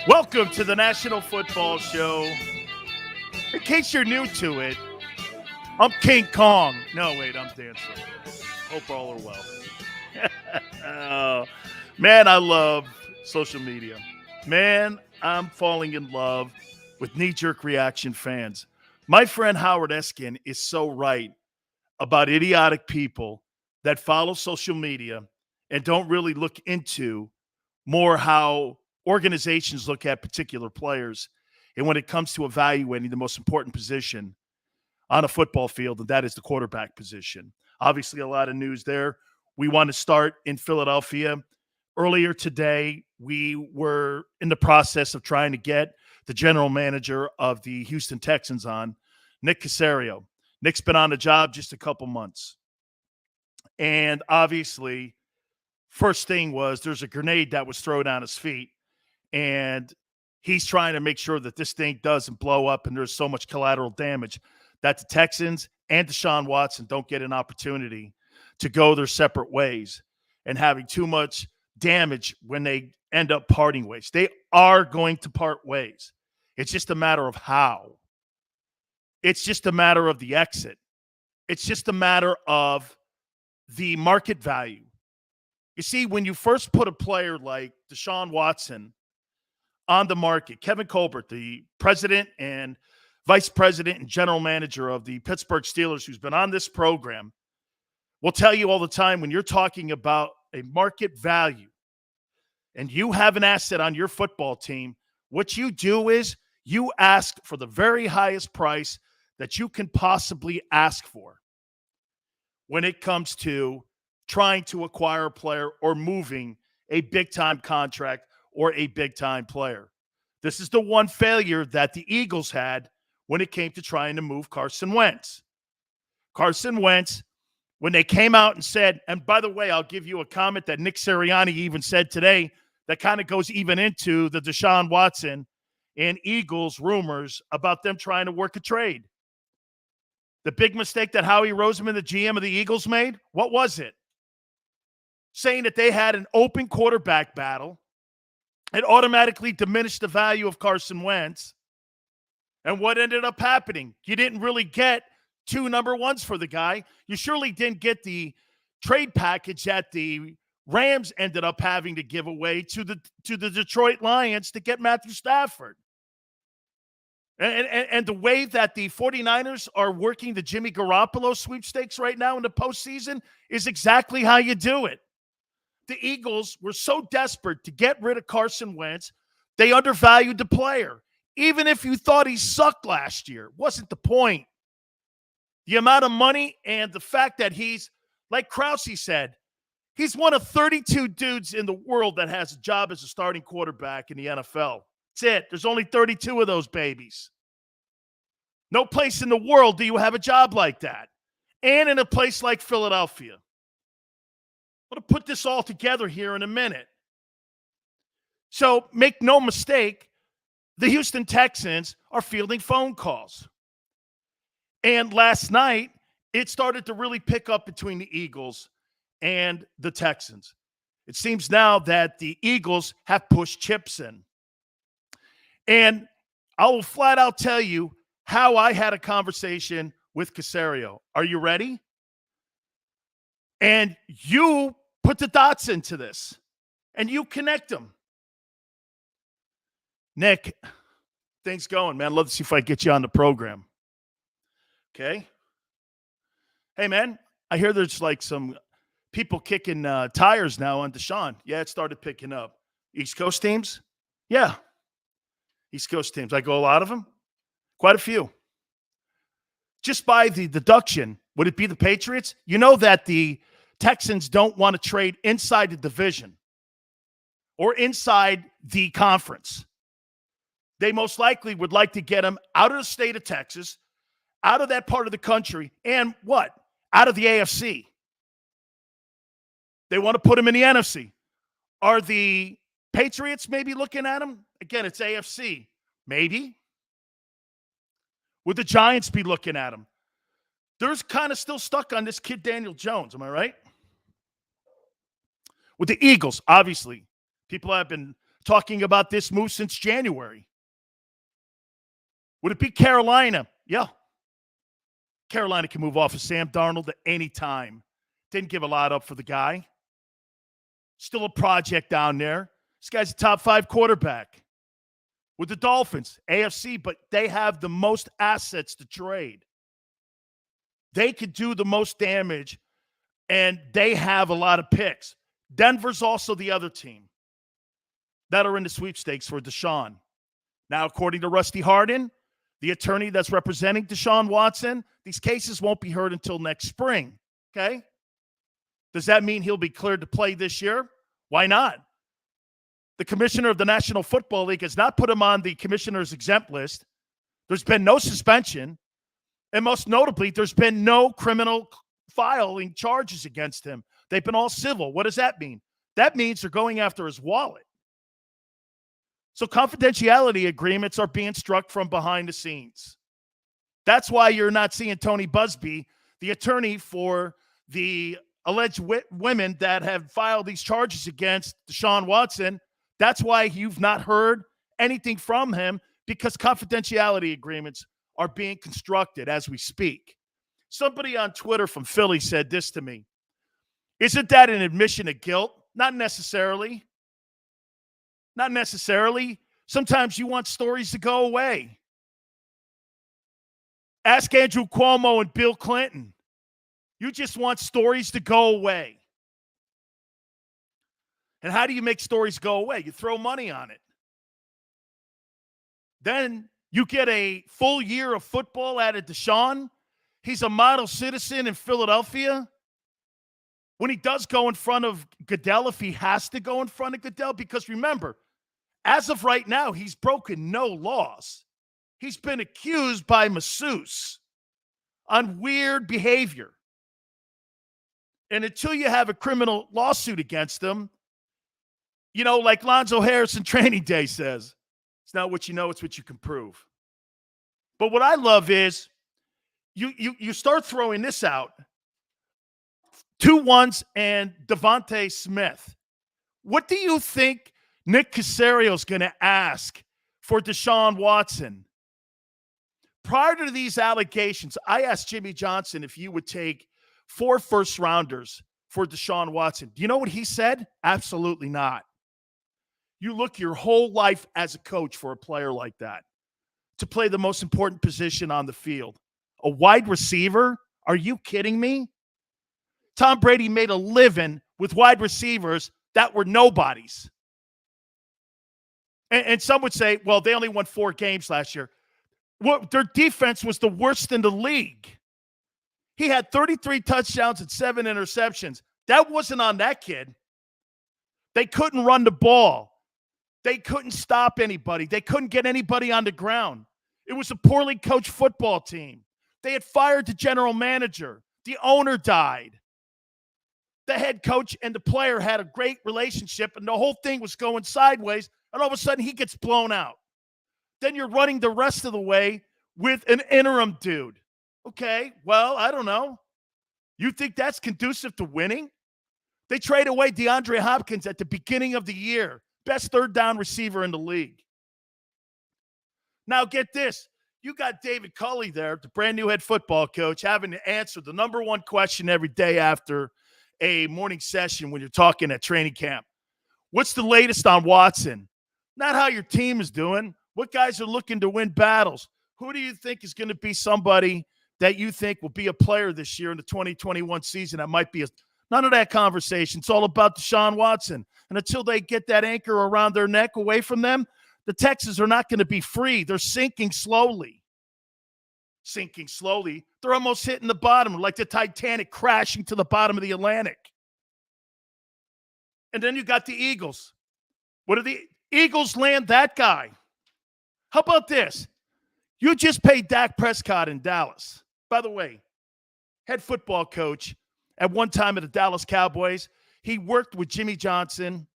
Welcome to the National Football Show. In case you're new to it, I'm King Kong. No, wait, I'm Dan Sileo. Hope all are well. Oh, man, I love social media. Man, I'm falling in love with knee-jerk reaction fans. My friend Howard Eskin is so right about idiotic people that follow social media and don't really look into more how organizations look at particular players. And when it comes to evaluating the most important position on a football field, and that is the quarterback position. Obviously, a lot of news there. We want to start in Philadelphia. Earlier today, we were in the process of trying to get the general manager of the Houston Texans on, Nick Caserio. Nick's been on the job just a couple months. And obviously, first thing was there's a grenade that was thrown on his feet. And he's trying to make sure that this thing doesn't blow up and there's so much collateral damage that the Texans and Desean Watson don't get an opportunity to go their separate ways and having too much damage when they end up parting ways. They are going to part ways. It's just a matter of how. It's just a matter of the exit. It's just a matter of the market value. You see, when you first put a player like Desean Watson on the market, Kevin Colbert, the president and vice president and general manager of the Pittsburgh Steelers, who's been on this program, will tell you all the time when you're talking about a market value and you have an asset on your football team, what you do is you ask for the very highest price that you can possibly ask for when it comes to trying to acquire a player or moving a big-time contract or a big-time player. This is the one failure that the Eagles had when it came to trying to move Carson Wentz. Carson Wentz, when they came out and said, and by the way, I'll give you a comment that Nick Sirianni even said today that kind of goes even into the Desean Watson and Eagles rumors about them trying to work a trade. The big mistake that Howie Roseman, the GM of the Eagles, made, what was it? Saying that they had an open quarterback battle. It automatically diminished the value of Carson Wentz. And what ended up happening? You didn't really get two number ones for the guy. You surely didn't get the trade package that the Rams ended up having to give away to the Detroit Lions to get Matthew Stafford. And the way that the 49ers are working the Jimmy Garoppolo sweepstakes right now in the postseason is exactly how you do it. The Eagles were so desperate to get rid of Carson Wentz, they undervalued the player. Even if you thought he sucked last year, wasn't the point. The amount of money and the fact that he's, like Krause said, he's one of 32 dudes in the world that has a job as a starting quarterback in the NFL. That's it. There's only 32 of those babies. No place in the world do you have a job like that. And in a place like Philadelphia. I'm going to put this all together here in a minute. So make no mistake, the Houston Texans are fielding phone calls. And last night, it started to really pick up between the Eagles and the Texans. It seems now that the Eagles have pushed chips in. And I will flat out tell you how I had a conversation with Caserio. Are you ready? And you put the dots into this, and you connect them. Nick, things going, man. Love to see if I can get you on the program. Okay? Hey, man, I hear there's like some people kicking tires now on Desean. Yeah, it started picking up. East Coast teams? Yeah. East Coast teams. I go a lot of them. Quite a few. Just by the deduction, would it be the Patriots? You know that the Texans don't want to trade inside the division or inside the conference. They most likely would like to get him out of the state of Texas, out of that part of the country, and what? Out of the AFC. They want to put him in the NFC. Are the Patriots maybe looking at him? Again, it's AFC. Maybe. Would the Giants be looking at him? They're kind of still stuck on this kid Daniel Jones. Am I right? With the Eagles, obviously, people have been talking about this move since January. Would it be Carolina? Yeah. Carolina can move off of Sam Darnold at any time. Didn't give a lot up for the guy. Still a project down there. This guy's a top 5 quarterback. With the Dolphins, AFC, but they have the most assets to trade. They could do the most damage, and they have a lot of picks. Denver's also the other team that are in the sweepstakes for Desean. Now, according to Rusty Hardin, the attorney that's representing Desean Watson, these cases won't be heard until next spring, okay? Does that mean he'll be cleared to play this year? Why not? The commissioner of the National Football League has not put him on the commissioner's exempt list. There's been no suspension. And most notably, there's been no criminal filing charges against him. They've been all civil. What does that mean? That means they're going after his wallet. So confidentiality agreements are being struck from behind the scenes. That's why you're not seeing Tony Busby, the attorney for the alleged women that have filed these charges against Desean Watson. That's why you've not heard anything from him, because confidentiality agreements are being constructed as we speak. Somebody on Twitter from Philly said this to me. Isn't that an admission of guilt? Not necessarily. Not necessarily. Sometimes you want stories to go away. Ask Andrew Cuomo and Bill Clinton. You just want stories to go away. And how do you make stories go away? You throw money on it. Then you get a full year of football out of Desean. He's a model citizen in Philadelphia. When he does go in front of Goodell, if he has to go in front of Goodell, because remember, as of right now, he's broken no laws. He's been accused by masseuse on weird behavior. And until you have a criminal lawsuit against him, you know, like Lonzo Harrison Training Day says, it's not what you know, it's what you can prove. But what I love is you start throwing this out. 2-1s and Devonte Smith. What do you think Nick Caserio's going to ask for Desean Watson? Prior to these allegations, I asked Jimmy Johnson if you would take 4 first-rounders for Desean Watson. Do you know what he said? Absolutely not. You look your whole life as a coach for a player like that to play the most important position on the field. A wide receiver? Are you kidding me? Tom Brady made a living with wide receivers that were nobodies. And some would say, well, they only won 4 games last year. Well, their defense was the worst in the league. He had 33 touchdowns and 7 interceptions. That wasn't on that kid. They couldn't run the ball. They couldn't stop anybody. They couldn't get anybody on the ground. It was a poorly coached football team. They had fired the general manager. The owner died. The head coach and the player had a great relationship, and the whole thing was going sideways, and all of a sudden he gets blown out. Then you're running the rest of the way with an interim dude. Okay, well, I don't know. You think that's conducive to winning? They trade away DeAndre Hopkins at the beginning of the year. Best third down receiver in the league. Now get this. You got David Culley there, the brand new head football coach, having to answer the number one question every day after a morning session when you're talking at training camp. What's the latest on Watson? Not how your team is doing. What guys are looking to win battles? Who do you think is going to be somebody that you think will be a player this year in the 2021 season that might be none of that conversation. It's all about Desean Watson. And until they get that anchor around their neck away from them, the Texans are not going to be free. They're sinking slowly. Sinking slowly. They're almost hitting the bottom, like the Titanic crashing to the bottom of the Atlantic. And then you got the Eagles. What do the Eagles land that guy? How about this? You just paid Dak Prescott in Dallas. By the way, head football coach at one time at the Dallas Cowboys. He worked with Jimmy Johnson.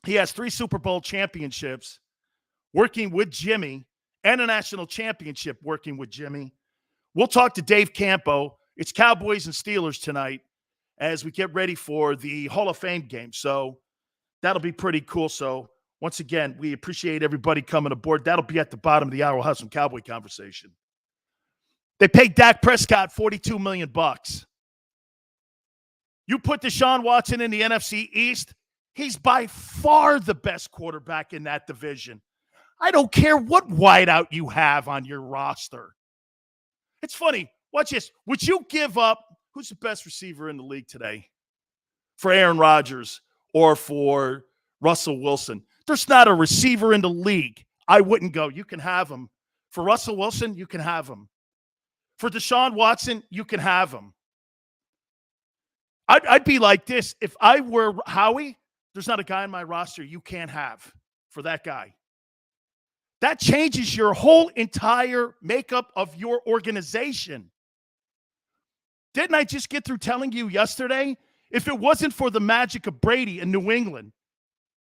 He has 3 Super Bowl championships working with Jimmy and a national championship working with Jimmy. We'll talk to Dave Campo. It's Cowboys and Steelers tonight as we get ready for the Hall of Fame game. So that'll be pretty cool. So Once again, we appreciate everybody coming aboard. That'll be at the bottom of the hour. We'll have some Cowboy conversation. They paid Dak Prescott $42 million. You put Desean Watson in the NFC East, he's by far the best quarterback in that division. I don't care what wideout you have on your roster. It's funny. Watch this. Would you give up, who's the best receiver in the league today, for Aaron Rodgers or for Russell Wilson? There's not a receiver in the league I wouldn't go. You can have him. For Russell Wilson, you can have him. For Desean Watson, you can have him. I'd be like this. If I were Howie, there's not a guy on my roster you can't have for that guy. That changes your whole entire makeup of your organization. Didn't I just get through telling you yesterday, if it wasn't for the magic of Brady in New England,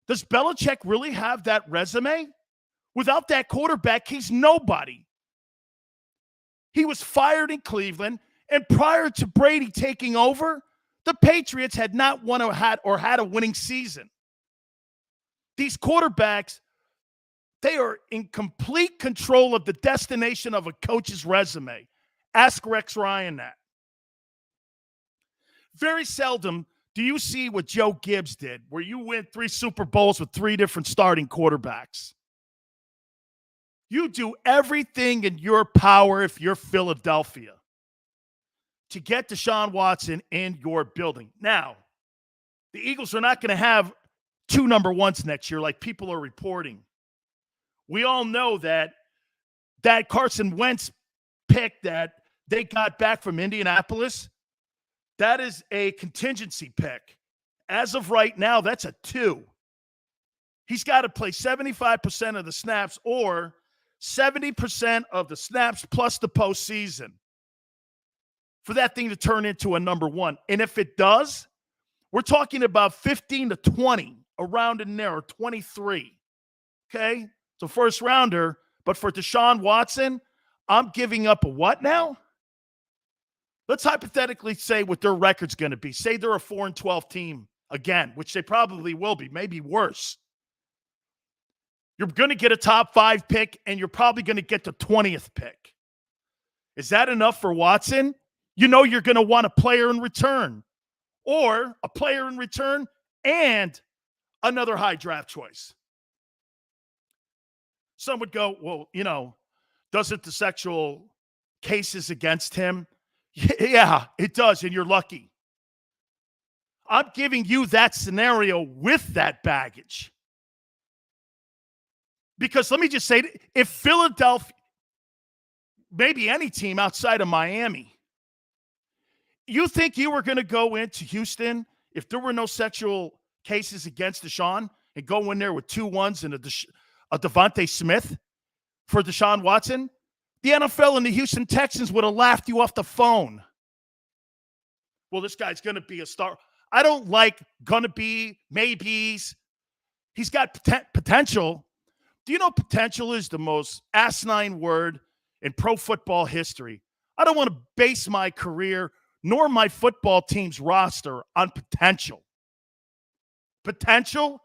does Belichick really have that resume? Without that quarterback, he's nobody. He was fired in Cleveland, and prior to Brady taking over, the Patriots had not won or had a winning season. These quarterbacks, they are in complete control of the destination of a coach's resume. Ask Rex Ryan that. Very seldom do you see what Joe Gibbs did, where you win 3 Super Bowls with 3 different starting quarterbacks. You do everything in your power if you're Philadelphia to get Desean Watson in your building. Now, the Eagles are not going to have 2 number ones next year like people are reporting. We all know that Carson Wentz pick that they got back from Indianapolis, that is a contingency pick. As of right now, that's a 2. He's got to play 75% of the snaps or 70% of the snaps plus the postseason for that thing to turn into a number 1. And if it does, we're talking about 15 to 20 around in there, or 23. Okay? So first rounder, but for Desean Watson, I'm giving up a what now? Let's hypothetically say what their record's going to be. Say they're a 4-12 team again, which they probably will be, maybe worse. You're going to get a top 5 pick, and you're probably going to get the 20th pick. Is that enough for Watson? You know you're going to want a player in return, or a player in return and another high draft choice. Some would go, well, doesn't the sexual cases against him? Yeah, it does, and you're lucky. I'm giving you that scenario with that baggage. Because let me just say, if Philadelphia, maybe any team outside of Miami, you think you were going to go into Houston if there were no sexual cases against Desean and go in there with 2 1s and a Devonte Smith for Desean Watson? The NFL and the Houston Texans would have laughed you off the phone. Well, this guy's going to be a star. I don't like gonna be, maybes. He's got potential. Do you know potential is the most asinine word in pro football history? I don't want to base my career nor my football team's roster on potential. Potential?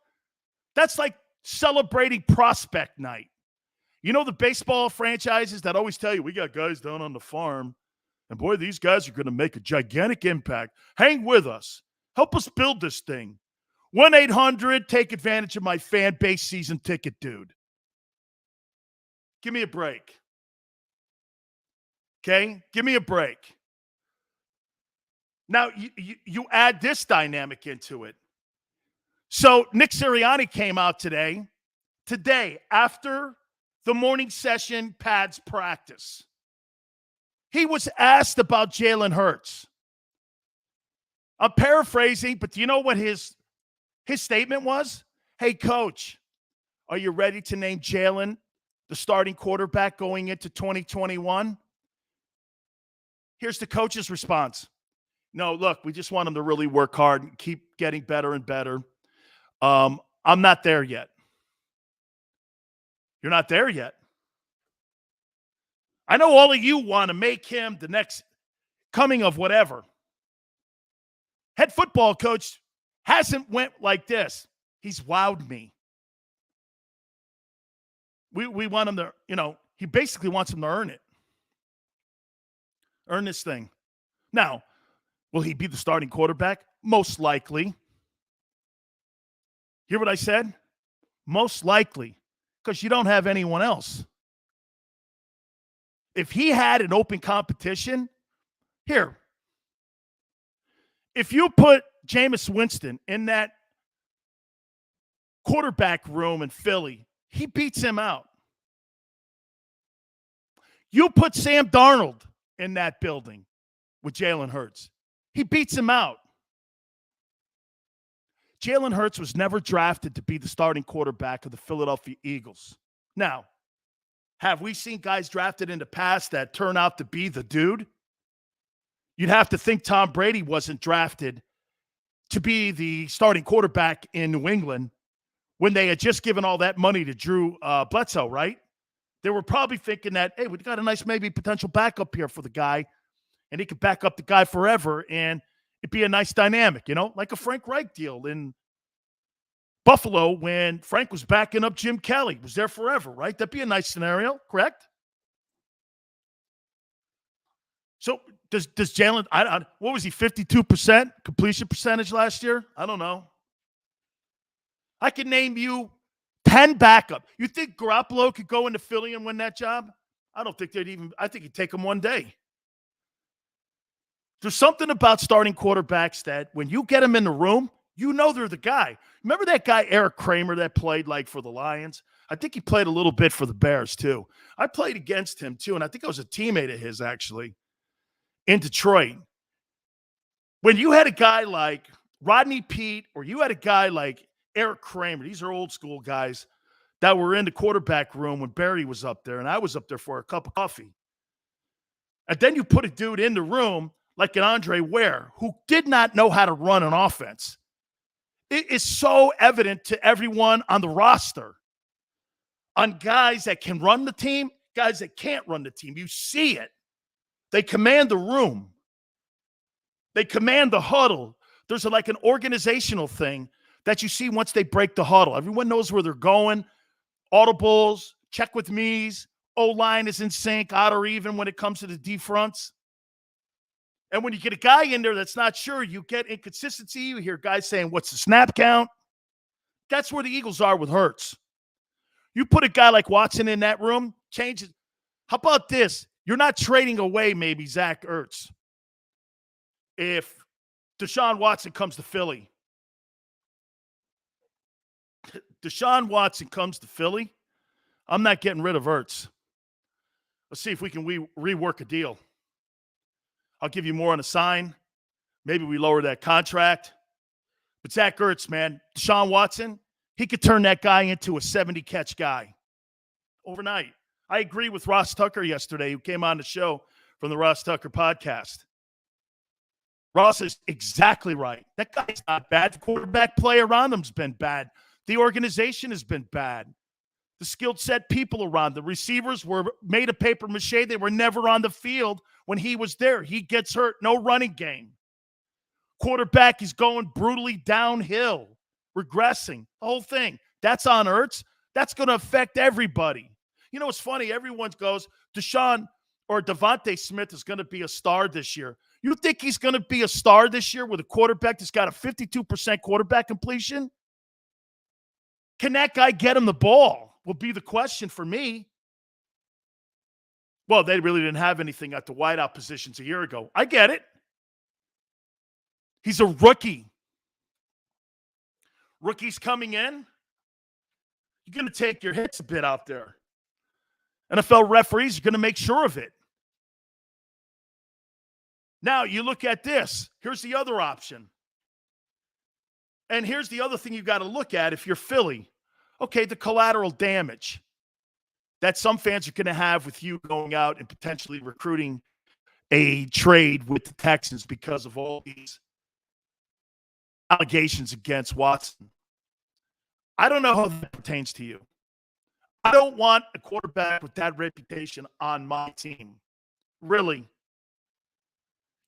That's like celebrating prospect night. You know the baseball franchises that always tell you, we got guys down on the farm, and boy, these guys are going to make a gigantic impact. Hang with us. Help us build this thing. 1-800, take advantage of my fan base season ticket, dude. Give me a break. Okay? Give me a break. Now, you add this dynamic into it. So Nick Sirianni came out today, after the morning session pads practice. He was asked about Jalen Hurts. I'm paraphrasing, but do you know what his statement was? Hey, coach, are you ready to name Jalen the starting quarterback going into 2021? Here's the coach's response. No, look, we just want him to really work hard and keep getting better and better. I'm not there yet. You're not there yet. I know all of you want to make him the next coming of whatever. Head football coach hasn't went like this. He's wowed me. We want him to, he basically wants him to earn it. Earn this thing. Now, will he be the starting quarterback? Most likely. Hear what I said? Most likely. Because you don't have anyone else. If he had an open competition, here, if you put Jameis Winston in that quarterback room in Philly, he beats him out. You put Sam Darnold in that building with Jalen Hurts, he beats him out. Jalen Hurts was never drafted to be the starting quarterback of the Philadelphia Eagles. Now, have we seen guys drafted in the past that turn out to be the dude? You'd have to think Tom Brady wasn't drafted to be the starting quarterback in New England when they had just given all that money to Drew Bledsoe, right? They were probably thinking that, hey, we've got a nice maybe potential backup here for the guy, and he could back up the guy forever, and it'd be a nice dynamic, like a Frank Reich deal in Buffalo when Frank was backing up Jim Kelly. Was there forever, right? That'd be a nice scenario, correct? So does Jalen, what was he, 52% completion percentage last year? I don't know. I can name you 10 backup. You think Garoppolo could go into Philly and win that job? I don't think I think he'd take him one day. There's something about starting quarterbacks that when you get them in the room, they're the guy. Remember that guy, Eric Kramer, that played for the Lions? I think he played a little bit for the Bears, too. I played against him, too, and I think I was a teammate of his, actually, in Detroit. When you had a guy like Rodney Peete or you had a guy like Eric Kramer, these are old school guys that were in the quarterback room when Barry was up there, and I was up there for a cup of coffee. And then you put a dude in the room like an Andre Ware, who did not know how to run an offense. It is so evident to everyone on the roster, on guys that can run the team, guys that can't run the team. You see it. They command the room. They command the huddle. There's an organizational thing that you see once they break the huddle. Everyone knows where they're going. Audibles, check with me's, O-line is in sync, odd or even when it comes to the D fronts. And when you get a guy in there that's not sure, you get inconsistency. You hear guys saying, what's the snap count? That's where the Eagles are with Hurts. You put a guy like Watson in that room, change it. How about this? You're not trading away maybe Zach Ertz. If Desean Watson comes to Philly, I'm not getting rid of Ertz. Let's see if we can rework a deal. I'll give you more on a sign. Maybe we lower that contract. But Zach Ertz, man, Desean Watson, he could turn that guy into a 70-catch guy overnight. I agree with Ross Tucker yesterday, who came on the show from the Ross Tucker podcast. Ross is exactly right. That guy's not bad. The quarterback play around him's been bad. The organization has been bad. The skilled set people around. The receivers were made of paper mache. They were never on the field when he was there. He gets hurt. No running game. Quarterback is going brutally downhill, regressing. The whole thing. That's on Ertz. That's going to affect everybody. It's funny. Everyone goes, Desean or Devonte Smith is going to be a star this year. You think he's going to be a star this year with a quarterback that's got a 52% quarterback completion? Can that guy get him the ball? Will be the question for me. Well, they really didn't have anything at the wideout positions a year ago. I get it. He's a rookie. Rookies coming in. You're going to take your hits a bit out there. NFL referees are going to make sure of it. Now, you look at this. Here's the other option. And here's the other thing you got to look at if you're Philly. Okay, the collateral damage that some fans are going to have with you going out and potentially recruiting a trade with the Texans because of all these allegations against Watson. I don't know how that pertains to you. I don't want a quarterback with that reputation on my team. Really?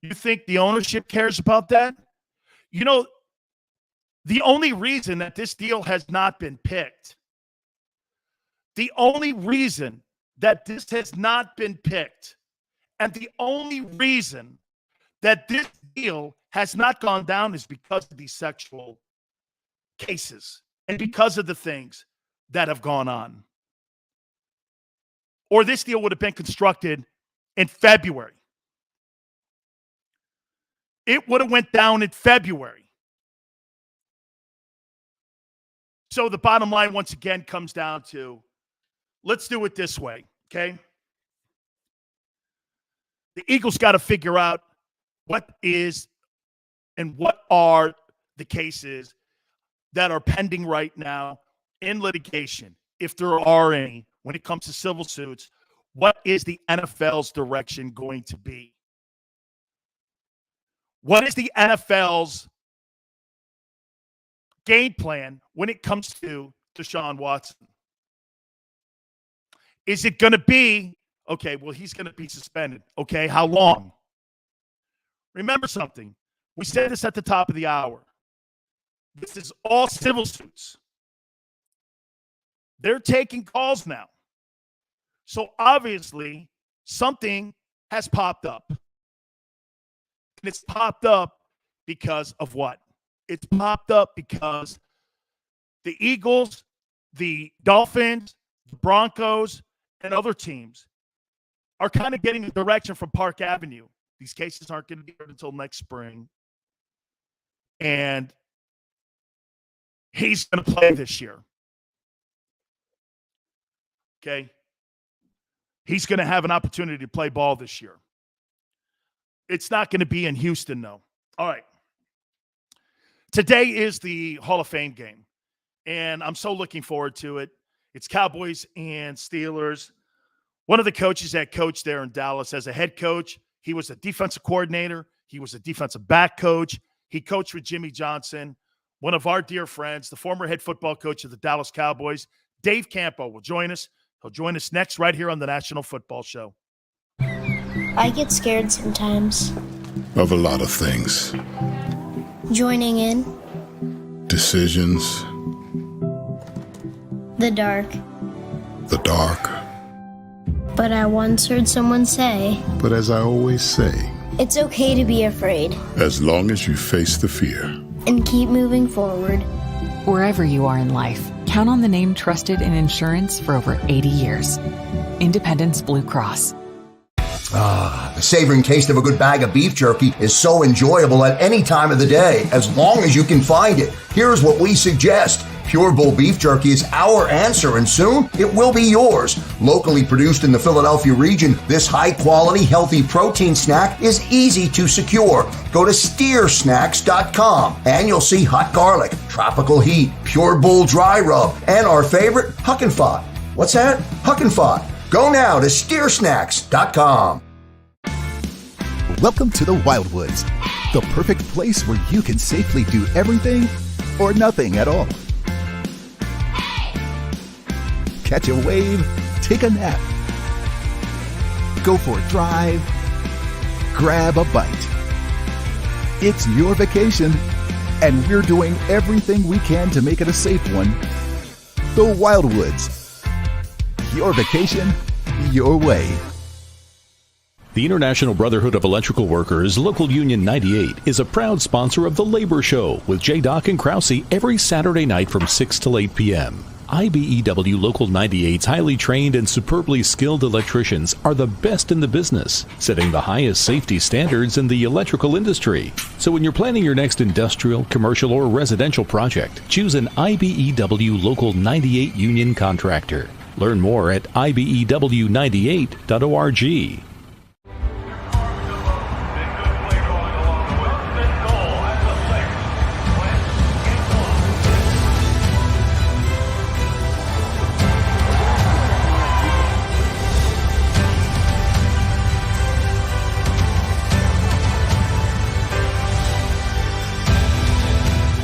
You think the ownership cares about that? The only reason that this deal has not been picked The only reason that this has not been picked, and the only reason that this deal has not gone down, is because of these sexual cases and because of the things that have gone on. Or this deal would have been constructed in February. It would have went down in February. So the bottom line, once again, comes down to, let's do it this way, okay? The Eagles got to figure out what is and what are the cases that are pending right now in litigation, if there are any, when it comes to civil suits. What is the NFL's direction going to be? What is the NFL's game plan when it comes to Desean Watson? Is it going to be, okay, well, he's going to be suspended. Okay, how long? Remember something. We said this at the top of the hour. This is all civil suits. They're taking calls now. So obviously, something has popped up. And it's popped up because of what? It's popped up because the Eagles, the Dolphins, the Broncos, and other teams are kind of getting a direction from Park Avenue. These cases aren't going to be heard until next spring. And he's going to play this year. Okay? He's going to have an opportunity to play ball this year. It's not going to be in Houston, though. All right. Today is the Hall of Fame game, and I'm so looking forward to it. It's Cowboys and Steelers. One of the coaches that coached there in Dallas as a head coach, he was a defensive coordinator. He was a defensive back coach. He coached with Jimmy Johnson. One of our dear friends, the former head football coach of the Dallas Cowboys, Dave Campo, will join us. He'll join us next right here on the National Football Show. I get scared sometimes. Of a lot of things. Joining in. Decisions. The dark. The dark. But I once heard someone say, But as I always say, it's okay to be afraid. as long as you face the fear. And keep moving forward. Wherever you are in life, count on the name trusted in insurance for over 80 years. Independence Blue Cross. The savoring taste of a good bag of beef jerky is so enjoyable at any time of the day, as long as you can find it. Here's what we suggest. Pure Bull Beef Jerky is our answer, and soon it will be yours. Locally produced in the Philadelphia region, this high-quality, healthy protein snack is easy to secure. Go to steersnacks.com, and you'll see hot garlic, tropical heat, Pure Bull dry rub, and our favorite, Huck and Fod. What's that? Huck and Fod. Go now to steersnacks.com. Welcome to the Wildwoods, the perfect place where you can safely do everything or nothing at all. Catch a wave, take a nap, go for a drive, grab a bite. It's your vacation, and we're doing everything we can to make it a safe one. The Wildwoods. Your vacation, your way. The International Brotherhood of Electrical Workers, Local Union 98, is a proud sponsor of The Labor Show with J. Doc and Krause every Saturday night from 6 till 8 p.m. IBEW Local 98's highly trained and superbly skilled electricians are the best in the business, setting the highest safety standards in the electrical industry. So when you're planning your next industrial, commercial, or residential project, choose an IBEW Local 98 union contractor. Learn more at ibew98.org.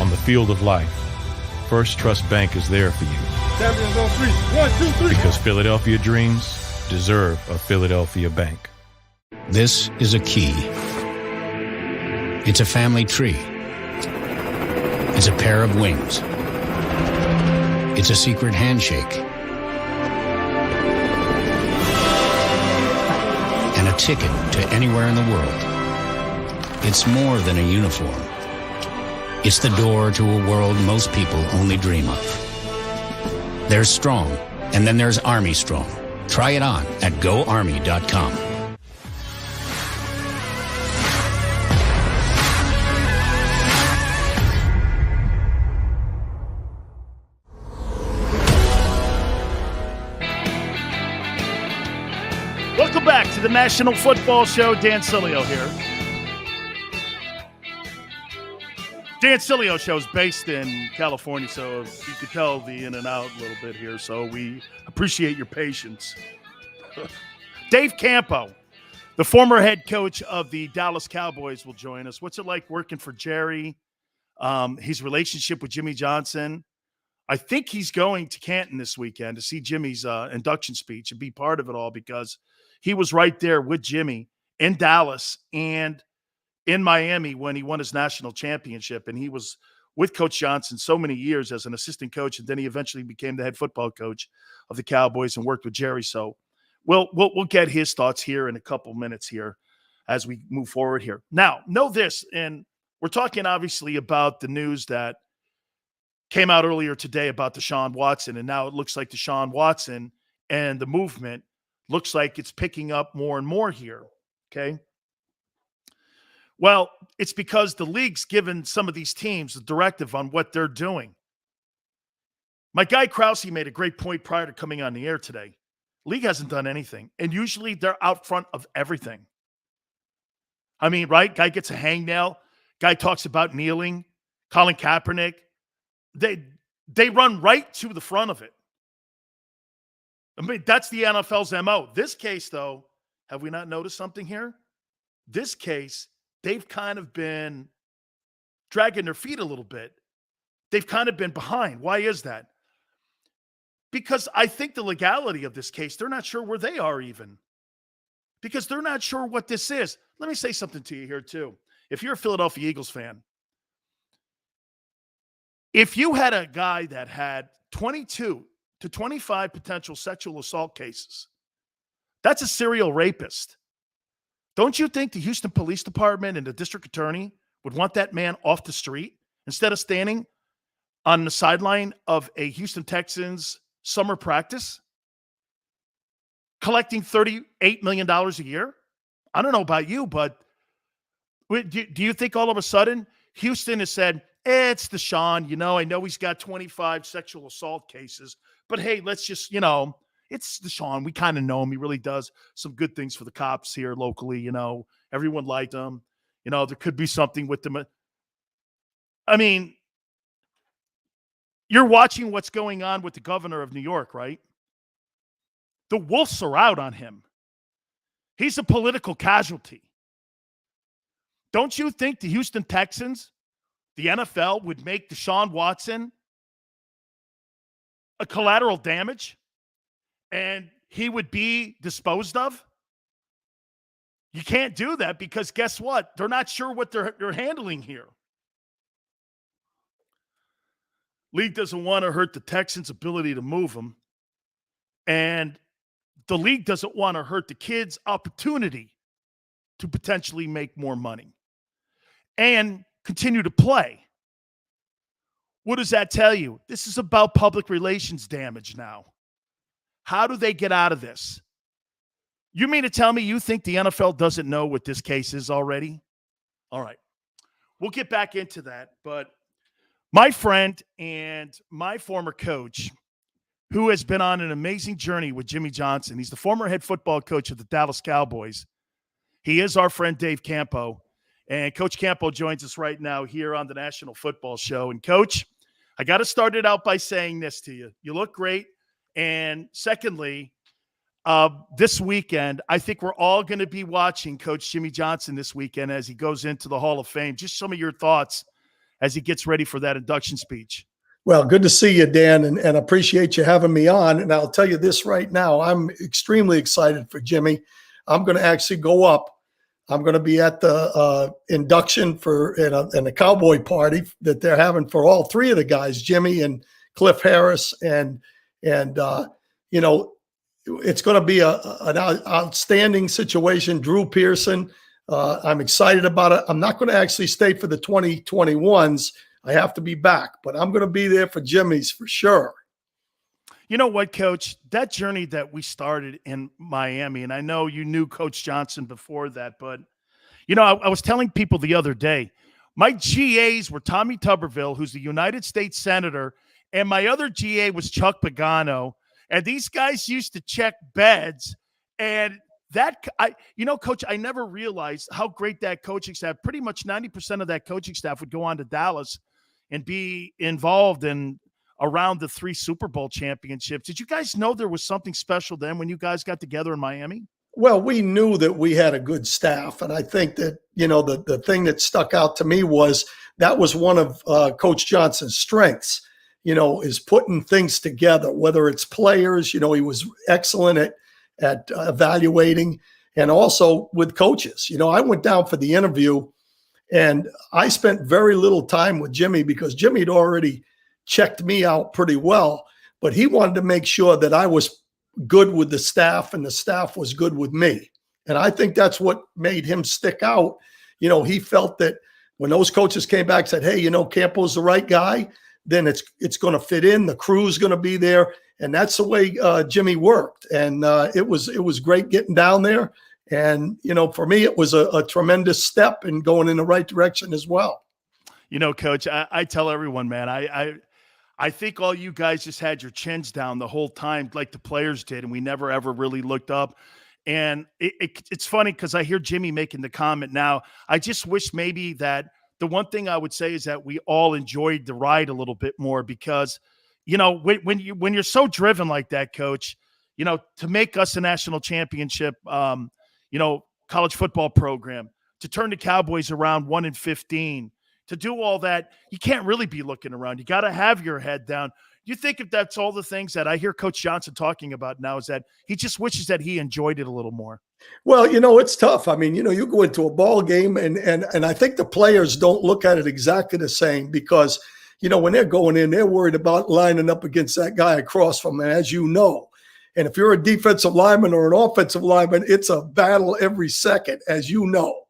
On the field of life, First Trust Bank is there for you. Champions on three. 1, 2, 3. Because Philadelphia dreams deserve a Philadelphia bank. This is a key. It's a family tree. It's a pair of wings. It's a secret handshake. ticket to anywhere in the world. It's more than a uniform. It's the door to a world most people only dream of. There's Strong, and then there's Army Strong. Try it on at GoArmy.com. Welcome back to the National Football Show. Dan Sileo here. Dan Sileo Show is based in California, so you could tell the in and out a little bit here, so we appreciate your patience. Dave Campo, the former head coach of the Dallas Cowboys, will join us. What's it like working for Jerry? His relationship with Jimmy Johnson. I think he's going to Canton this weekend to see Jimmy's induction speech and be part of it all, because he was right there with Jimmy in Dallas and in Miami when he won his national championship. And he was with Coach Johnson so many years as an assistant coach, and then he eventually became the head football coach of the Cowboys and worked with Jerry. So we'll get his thoughts here in a couple minutes here as we move forward here. Now, know this, and we're talking obviously about the news that came out earlier today about Desean Watson, and now it looks like Desean Watson and the movement looks like it's picking up more and more here, okay? Well, it's because the league's given some of these teams a directive on what they're doing. My guy Krause made a great point prior to coming on the air today. League hasn't done anything, and usually they're out front of everything. I mean, right? Guy gets a hangnail. Guy talks about kneeling. Colin Kaepernick. They run right to the front of it. I mean, that's the NFL's MO. This case, though, have we not noticed something here? This case, they've kind of been dragging their feet a little bit. They've kind of been behind. Why is that? Because I think the legality of this case, they're not sure where they are even. Because they're not sure what this is. Let me say something to you here, too. If you're a Philadelphia Eagles fan, if you had a guy that had 22 to 25 potential sexual assault cases, that's a serial rapist. Don't you think the Houston Police Department and the district attorney would want that man off the street instead of standing on the sideline of a Houston Texans summer practice, collecting $38 million a year? I don't know about you, but do you think all of a sudden Houston has said, it's Desean, I know he's got 25 sexual assault cases, but hey, let's just, it's Desean. We kind of know him. He really does some good things for the cops here locally. Everyone liked him. There could be something with them. I mean, you're watching what's going on with the governor of New York, right? The wolves are out on him. He's a political casualty. Don't you think the Houston Texans, the NFL, would make Desean Watson a collateral damage? And he would be disposed of? You can't do that because guess what? They're not sure what they're handling here. League doesn't want to hurt the Texans' ability to move him. And the league doesn't want to hurt the kids' opportunity to potentially make more money and continue to play. What does that tell you? This is about public relations damage now. How do they get out of this? You mean to tell me you think the NFL doesn't know what this case is already? All right. We'll get back into that. But my friend and my former coach, who has been on an amazing journey with Jimmy Johnson, he's the former head football coach of the Dallas Cowboys. He is our friend Dave Campo. And Coach Campo joins us right now here on the National Football Show. And Coach, I got to start it out by saying this to you. You look great. And secondly, this weekend, I think we're all going to be watching Coach Jimmy Johnson this weekend as he goes into the Hall of Fame. Just some of your thoughts as he gets ready for that induction speech. Well, good to see you, Dan, and appreciate you having me on. And I'll tell you this right now, I'm extremely excited for Jimmy. I'm going to actually go up. I'm going to be at the induction in a Cowboy party that they're having for all three of the guys, Jimmy and Cliff Harris. And it's going to be an outstanding situation. Drew Pearson, I'm excited about it. I'm not going to actually stay for the 2021s. I have to be back, but I'm going to be there for Jimmy's for sure. You know what, Coach? That journey that we started in Miami, and I know you knew Coach Johnson before that, but, I was telling people the other day, my GAs were Tommy Tuberville, who's the United States Senator, and my other GA was Chuck Pagano, and these guys used to check beds, and Coach, I never realized how great that coaching staff, pretty much 90% of that coaching staff would go on to Dallas and be involved in around the 3 Super Bowl championships. Did you guys know there was something special then when you guys got together in Miami? Well, we knew that we had a good staff. And I think that, the thing that stuck out to me was that was one of Coach Johnson's strengths, is putting things together, whether it's players, he was excellent at evaluating, and also with coaches. I went down for the interview and I spent very little time with Jimmy because Jimmy had already checked me out pretty well, but he wanted to make sure that I was good with the staff and the staff was good with me. And I think that's what made him stick out. He felt that when those coaches came back and said, hey, Campo's the right guy, then it's going to fit in. The crew's going to be there. And that's the way Jimmy worked. And it was great getting down there. And, for me, it was a tremendous step in going in the right direction as well. Coach, I tell everyone, man, I think all you guys just had your chins down the whole time like the players did, and we never, ever really looked up. And it's funny because I hear Jimmy making the comment now. I just wish maybe that the one thing I would say is that we all enjoyed the ride a little bit more because, when you're so driven like that, Coach, to make us a national championship, college football program, to turn the Cowboys around 1-15, to do all that, you can't really be looking around. You got to have your head down. You think if that's all the things that I hear Coach Johnson talking about now is that he just wishes that he enjoyed it a little more. Well, it's tough. I mean, you go into a ball game and I think the players don't look at it exactly the same because, when they're going in, they're worried about lining up against that guy across from them, as you know. And if you're a defensive lineman or an offensive lineman, it's a battle every second, as you know.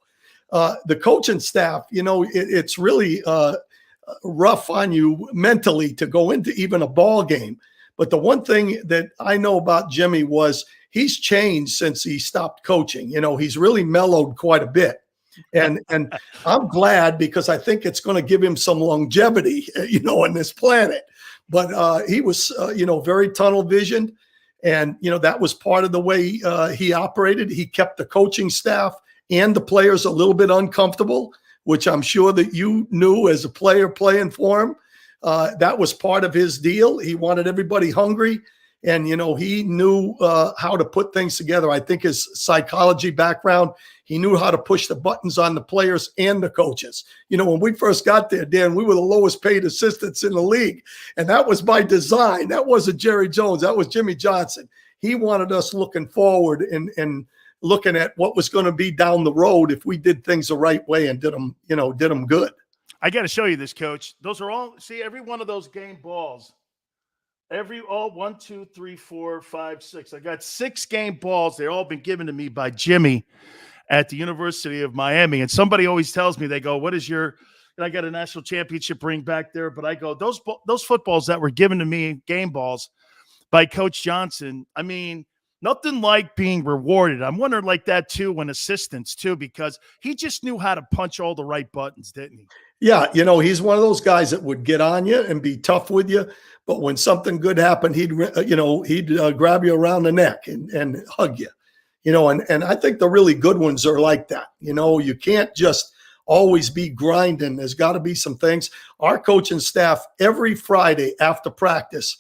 The coaching staff, it's really rough on you mentally to go into even a ball game. But the one thing that I know about Jimmy was he's changed since he stopped coaching. He's really mellowed quite a bit. And I'm glad because I think it's going to give him some longevity, on this planet. But he was, very tunnel visioned. And, that was part of the way he operated. He kept the coaching staff and the players a little bit uncomfortable, which I'm sure that you knew as a player playing for him. That was part of his deal. He wanted everybody hungry. And, he knew how to put things together. I think his psychology background, he knew how to push the buttons on the players and the coaches. When we first got there, Dan, we were the lowest paid assistants in the league. And that was by design. That wasn't Jerry Jones. That was Jimmy Johnson. He wanted us looking forward and looking at what was going to be down the road if we did things the right way and did them good. I got to show you this, Coach. Those are all, see, every one of those game balls. One, two, three, four, five, six. I got 6 game balls. They've all been given to me by Jimmy at the University of Miami. And somebody always tells me, they go, what is your, and I got a national championship ring back there. But I go, those footballs that were given to me, game balls by Coach Johnson. I mean, nothing like being rewarded. I'm wondering like that too when assistants too, because he just knew how to punch all the right buttons, didn't he? Yeah, he's one of those guys that would get on you and be tough with you. But when something good happened, he'd grab you around the neck and hug you, and I think the really good ones are like that. You can't just always be grinding. There's got to be some things. Our coaching staff, every Friday after practice,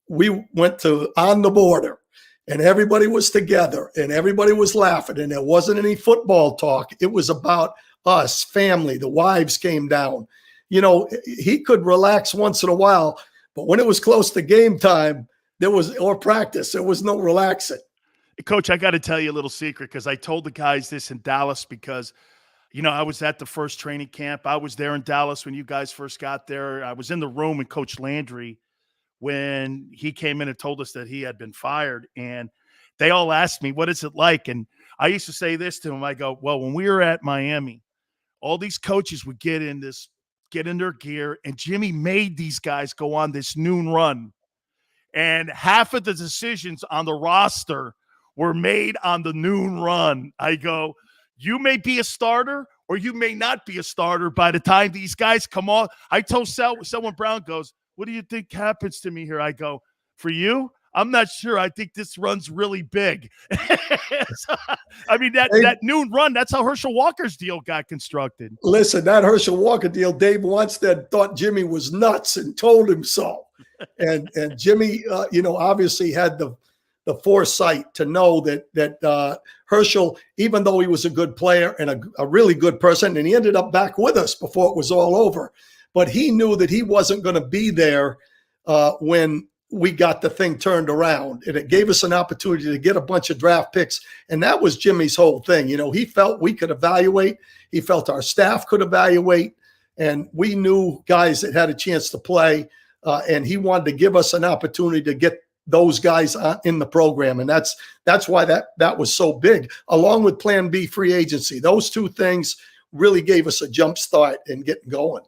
we went to On the Border and everybody was together and everybody was laughing and there wasn't any football talk. It was about us, family. The wives came down. He could relax once in a while, but when it was close to game time, or practice, there was no relaxing. Coach, I got to tell you a little secret because I told the guys this in Dallas because, I was at the first training camp. I was there in Dallas when you guys first got there. I was in the room with Coach Landry when he came in and told us that he had been fired. And they all ask me, what is it like? And I used to say this to them. I go, well, when we were at Miami, all these coaches would get in their gear, and Jimmy made these guys go on this noon run. And half of the decisions on the roster were made on the noon run. I go, you may be a starter or you may not be a starter by the time these guys come on. I told someone, Brown goes, what do you think happens to me here? I go, for you, I'm not sure. I think this run's really big. So, I mean, that noon run, that's how Herschel Walker's deal got constructed. Listen, that Herschel Walker deal, Dave Wanstead thought Jimmy was nuts and told him so. And Jimmy, obviously had the foresight to know that Herschel, even though he was a good player and a really good person, and he ended up back with us before it was all over, but he knew that he wasn't going to be there when we got the thing turned around, and it gave us an opportunity to get a bunch of draft picks. And that was Jimmy's whole thing. He felt we could evaluate. He felt our staff could evaluate, and we knew guys that had a chance to play. And he wanted to give us an opportunity to get those guys in the program. And that's why that was so big, along with Plan B free agency. Those two things really gave us a jump start in getting going.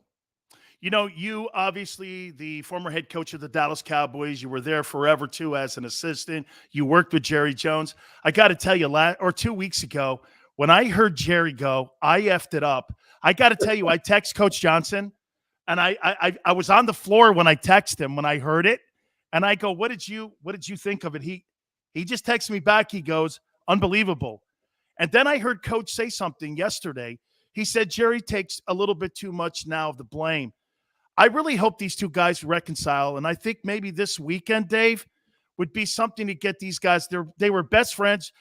You obviously, the former head coach of the Dallas Cowboys, you were there forever too as an assistant. You worked with Jerry Jones. I got to tell you, 2 weeks ago, when I heard Jerry go, I effed it up. I got to tell you, I text Coach Johnson, and I was on the floor when I texted him when I heard it, and I go, what did you think of it? He just texted me back. He goes, unbelievable. And then I heard Coach say something yesterday. He said Jerry takes a little bit too much now of the blame. I really hope these two guys reconcile, and I think maybe this weekend, Dave, would be something to get these guys. They were best friends.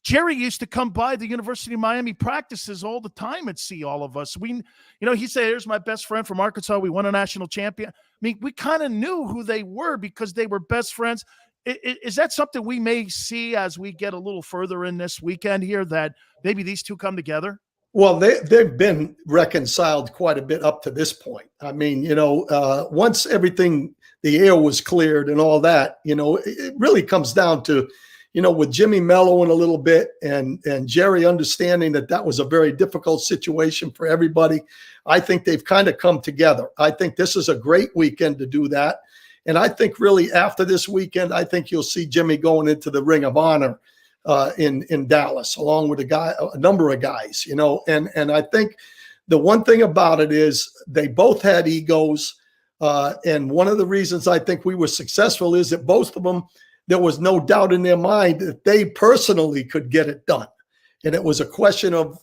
Jerry used to come by the University of Miami practices all the time and see all of us. He said, here's my best friend from Arkansas. We won a national champion. I mean, we kind of knew who they were because they were best friends. Is that something we may see as we get a little further in this weekend here, that maybe these two come together? Well, they've been reconciled quite a bit up to this point. I mean, once everything, the air was cleared and all that, it really comes down to, with Jimmy mellowing a little bit and Jerry understanding that was a very difficult situation for everybody. I think they've kind of come together. I think this is a great weekend to do that. And I think really after this weekend, I think you'll see Jimmy going into the Ring of Honor in Dallas, along with a number of guys, and I think the one thing about it is they both had egos. And one of the reasons I think we were successful is that both of them, there was no doubt in their mind that they personally could get it done. And it was a question of,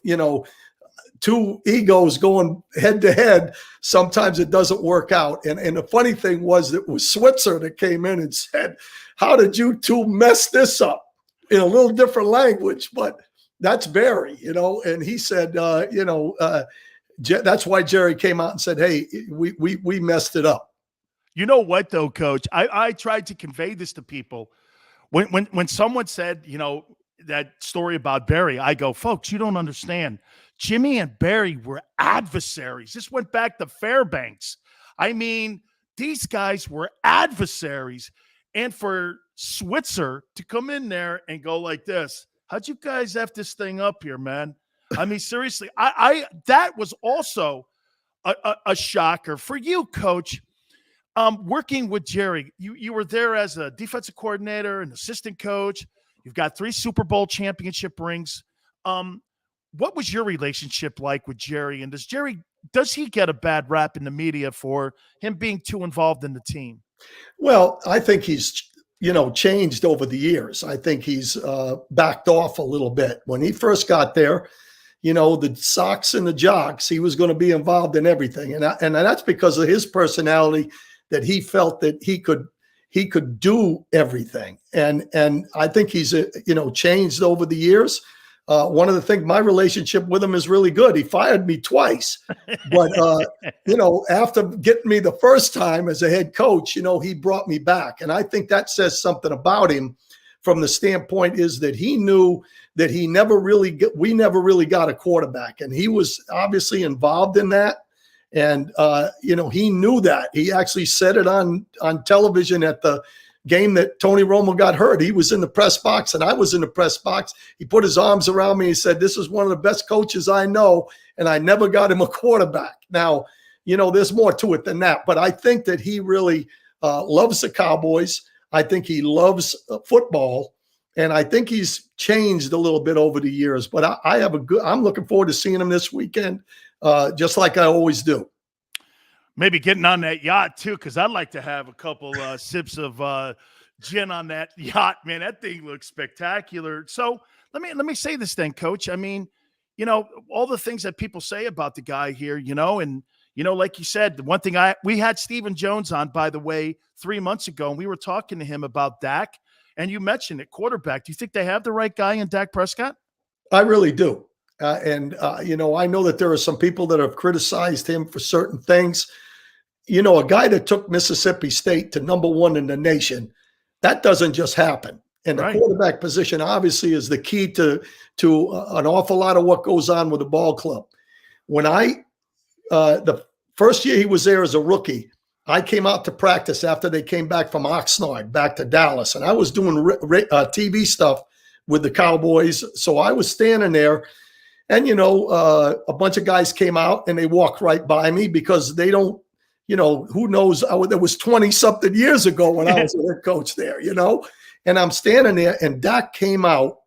two egos going head to head. Sometimes it doesn't work out. And the funny thing was, it was Switzer that came in and said, how did you two mess this up? In a little different language, but that's Barry, and he said, that's why Jerry came out and said, hey, we messed it up. You know what, though, Coach? I tried to convey this to people. When someone said, that story about Barry, I go, folks, you don't understand. Jimmy and Barry were adversaries. This went back to Fairbanks. I mean, these guys were adversaries. And for Switzer to come in there and go like this, how'd you guys F this thing up here, man? I mean, seriously, that was also a shocker for you, Coach. Working with Jerry, you were there as a defensive coordinator, an assistant coach. You've got 3 Super Bowl championship rings. What was your relationship like with Jerry? And does he get a bad rap in the media for him being too involved in the team? Well, I think he's, changed over the years. I think he's backed off a little bit. When he first got there, the Sox and the Jocks, he was going to be involved in everything. And that's because of his personality, that he felt that he could do everything. And I think he's, changed over the years. One of the things, my relationship with him is really good. He fired me twice, but after getting me the first time as a head coach, he brought me back. And I think that says something about him from the standpoint is that he knew that we never really got a quarterback, and he was obviously involved in that. And, he knew that. He actually said it on television at the game that Tony Romo got hurt. He was in the press box and I was in the press box. He put his arms around me. He said, "This is one of the best coaches I know, and I never got him a quarterback." Now, there's more to it than that, but I think that he really loves the Cowboys. I think he loves football, and I think he's changed a little bit over the years. But I'm looking forward to seeing him this weekend, just like I always do. Maybe getting on that yacht too, because I'd like to have a couple sips of gin on that yacht. Man, that thing looks spectacular. So let me say this then, Coach. I mean, all the things that people say about the guy here, and like you said, the one thing we had Stephen Jones on, by the way, 3 months ago, and we were talking to him about Dak, and you mentioned it, quarterback. Do you think they have the right guy in Dak Prescott? I really do. I know that there are some people that have criticized him for certain things. A guy that took Mississippi State to #1 in the nation, that doesn't just happen. And the quarterback position obviously is the key to an awful lot of what goes on with the ball club. When the first year he was there as a rookie, I came out to practice after they came back from Oxnard, back to Dallas, and I was doing TV stuff with the Cowboys. So I was standing there, and, a bunch of guys came out and they walked right by me because they don't, who knows, that was 20-something years ago when I was a head coach there, and I'm standing there, and Dak came out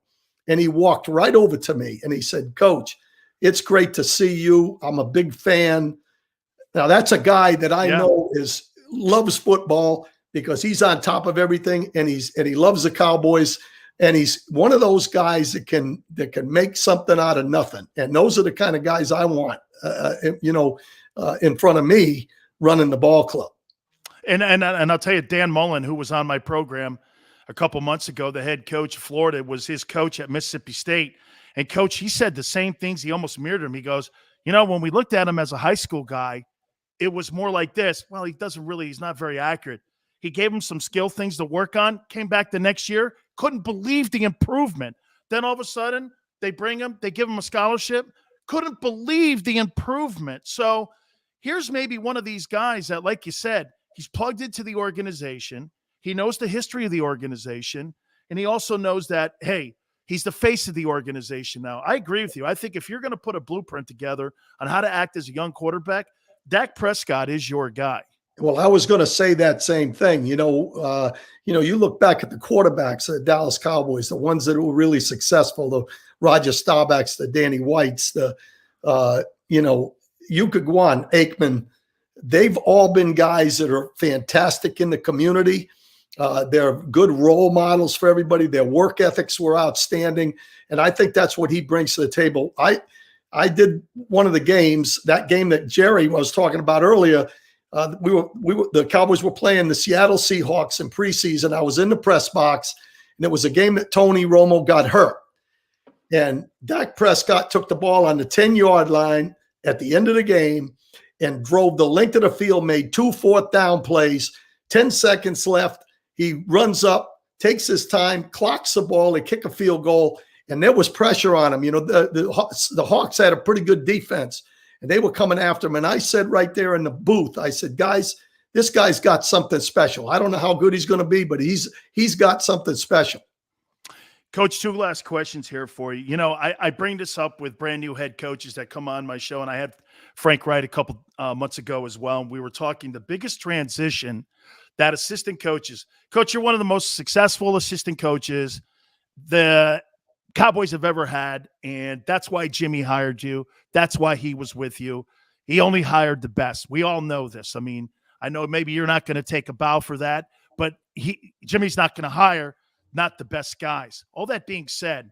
and he walked right over to me and he said, "Coach, it's great to see you. I'm a big fan." Now, that's a guy that I know loves football because he's on top of everything, and he loves the Cowboys, and he's one of those guys that can make something out of nothing. And those are the kind of guys I want, in front of me running the ball club. And I'll tell you, Dan Mullen, who was on my program a couple months ago, the head coach of Florida, was his coach at Mississippi State. And Coach, he said the same things. He almost mirrored him. He goes, when we looked at him as a high school guy, it was more like this. Well, he's not very accurate. He gave him some skill things to work on, came back the next year, couldn't believe the improvement. Then all of a sudden, they give him a scholarship, couldn't believe the improvement. So here's maybe one of these guys that, like you said, he's plugged into the organization. He knows the history of the organization, and he also knows that, hey, he's the face of the organization now. I agree with you. I think if you're going to put a blueprint together on how to act as a young quarterback, Dak Prescott is your guy. Well, I was going to say that same thing. You look back at the quarterbacks of the Dallas Cowboys, the ones that were really successful, the Roger Staubachs, the Danny Whites, you could go on, Aikman. They've all been guys that are fantastic in the community. They're good role models for everybody. Their work ethics were outstanding. And I think that's what he brings to the table. I did one of the games, that game that Jerry was talking about earlier. The Cowboys were playing the Seattle Seahawks in preseason. I was in the press box, and it was a game that Tony Romo got hurt. And Dak Prescott took the ball on the 10-yard line at the end of the game and drove the length of the field, made 2 fourth-down plays, 10 seconds left. He runs up, takes his time, clocks the ball, they kick a field goal, and there was pressure on him. The Hawks had a pretty good defense, and they were coming after him. And I said right there in the booth, I said, "Guys, this guy's got something special. I don't know how good he's going to be, but he's got something special." Coach, 2 last questions here for you. I bring this up with brand new head coaches that come on my show, and I had Frank Wright a couple months ago as well. And we were talking the biggest transition that assistant coaches. Coach, you're one of the most successful assistant coaches the Cowboys have ever had, and that's why Jimmy hired you. That's why he was with you. He only hired the best. We all know this. I mean, I know maybe you're not going to take a bow for that, but Jimmy's not going to hire not the best guys. All that being said,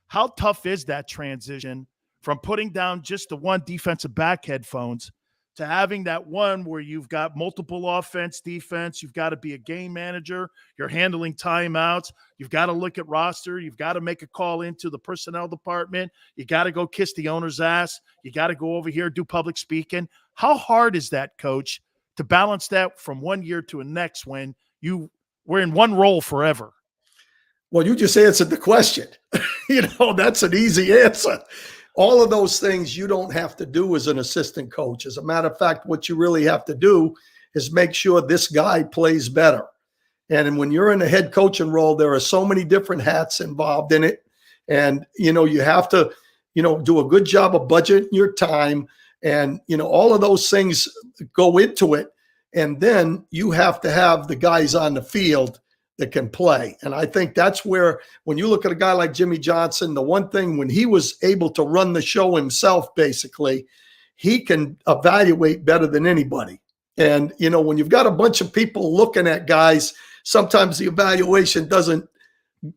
how tough is that transition from putting down just the one defensive back headphones to having that one where you've got multiple offense, defense, you've got to be a game manager, you're handling timeouts, you've got to look at roster, you've got to make a call into the personnel department, you got to go kiss the owner's ass, you got to go over here, do public speaking. How hard is that, Coach, to balance that from one year to the next when you were in one role forever? Well, you just answered the question. That's an easy answer. All of those things you don't have to do as an assistant coach. As a matter of fact, what you really have to do is make sure this guy plays better. And when you're in a head coaching role, there are so many different hats involved in it. And, you have to, do a good job of budgeting your time. And, all of those things go into it. And then you have to have the guys on the field that can play. And I think that's where, when you look at a guy like Jimmy Johnson, the one thing, when he was able to run the show himself, basically, he can evaluate better than anybody. And, when you've got a bunch of people looking at guys, sometimes the evaluation doesn't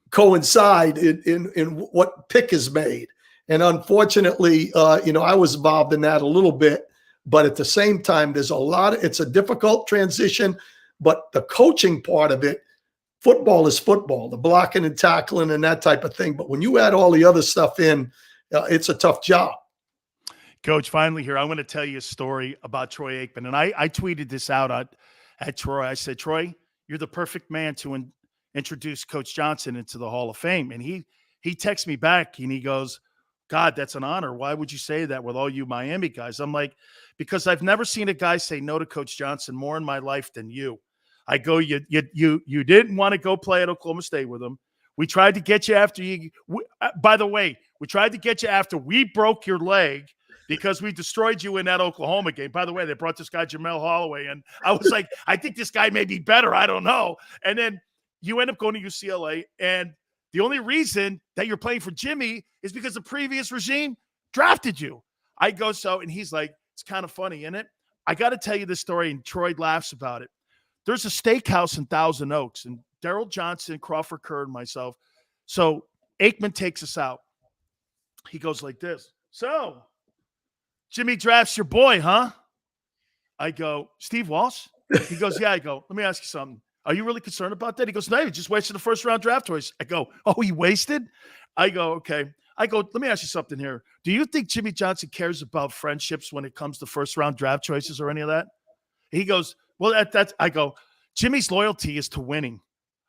coincide in what pick is made. And unfortunately, I was involved in that a little bit, but at the same time, it's a difficult transition, but the coaching part of it, football is football, the blocking and tackling and that type of thing. But when you add all the other stuff in, it's a tough job. Coach, finally here, I want to tell you a story about Troy Aikman. And I tweeted this out at Troy. I said, Troy, you're the perfect man to introduce Coach Johnson into the Hall of Fame. And he texts me back and he goes, God, that's an honor. Why would you say that with all you Miami guys? I'm like, because I've never seen a guy say no to Coach Johnson more in my life than you. I go, you didn't want to go play at Oklahoma State with him. We tried to get you after you. By the way, we tried to get you after we broke your leg because we destroyed you in that Oklahoma game. By the way, they brought this guy Jamel Holloway, and I was like, I think this guy may be better. I don't know. And then you end up going to UCLA, and the only reason that you're playing for Jimmy is because the previous regime drafted you. I go, and he's like, it's kind of funny, isn't it? I got to tell you this story, and Troy laughs about it. There's a steakhouse in Thousand Oaks, and Daryl Johnson, Crawford Kerr, and myself. So Aikman takes us out. He goes like this. So Jimmy drafts your boy, huh? I go, Steve Walsh? He goes, yeah. I go, let me ask you something. Are you really concerned about that? He goes, no, he just wasted the first-round draft choice. I go, oh, he wasted? I go, okay. I go, let me ask you something here. Do you think Jimmy Johnson cares about friendships when it comes to first-round draft choices or any of that? He goes, well, I go, Jimmy's loyalty is to winning.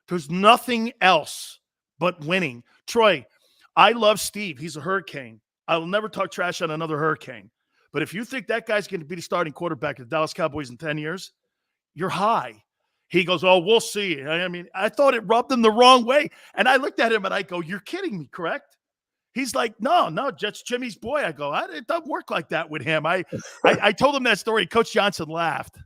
There's nothing else but winning. Troy, I love Steve. He's a Hurricane. I will never talk trash on another Hurricane. But if you think that guy's going to be the starting quarterback of the Dallas Cowboys in 10 years, you're high. He goes, oh, we'll see. I mean, I thought it rubbed him the wrong way. And I looked at him and I go, you're kidding me, correct? He's like, no, that's Jimmy's boy. I go, it doesn't work like that with him. I told him that story. Coach Johnson laughed.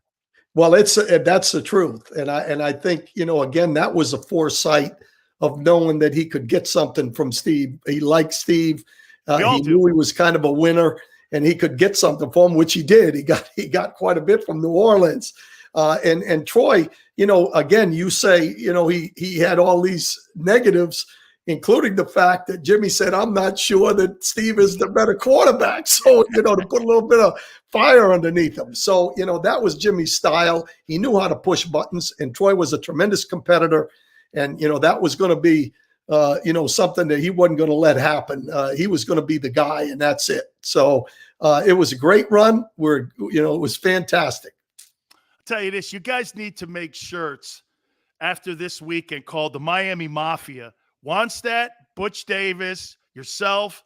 Well, that's the truth. And I think, again, that was a foresight of knowing that he could get something from Steve. He liked Steve. He knew he was kind of a winner and he could get something from him, which he did. He got quite a bit from New Orleans. And Troy, again, you say, he had all these negatives, including the fact that Jimmy said, I'm not sure that Steve is the better quarterback. So, to put a little bit of fire underneath him. So, that was Jimmy's style. He knew how to push buttons, and Troy was a tremendous competitor. And, that was going to be, something that he wasn't going to let happen. He was going to be the guy, and that's it. So it was a great run. It was fantastic. Tell you this, you guys need to make shirts after this weekend called the Miami Mafia. Wannstedt, Butch Davis, yourself,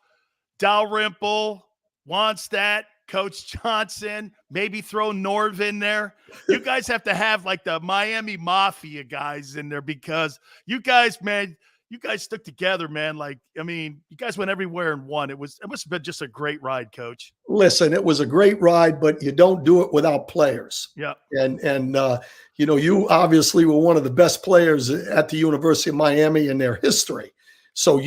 Dalrymple, Wannstedt, Coach Johnson, maybe throw Norv in there. You guys have to have like the Miami Mafia guys in there because you guys, man, you guys stuck together, man. You guys went everywhere and won. It must have been just a great ride, Coach. Listen, it was a great ride, but you don't do it without players. Yeah. And you obviously were one of the best players at the University of Miami in their history. So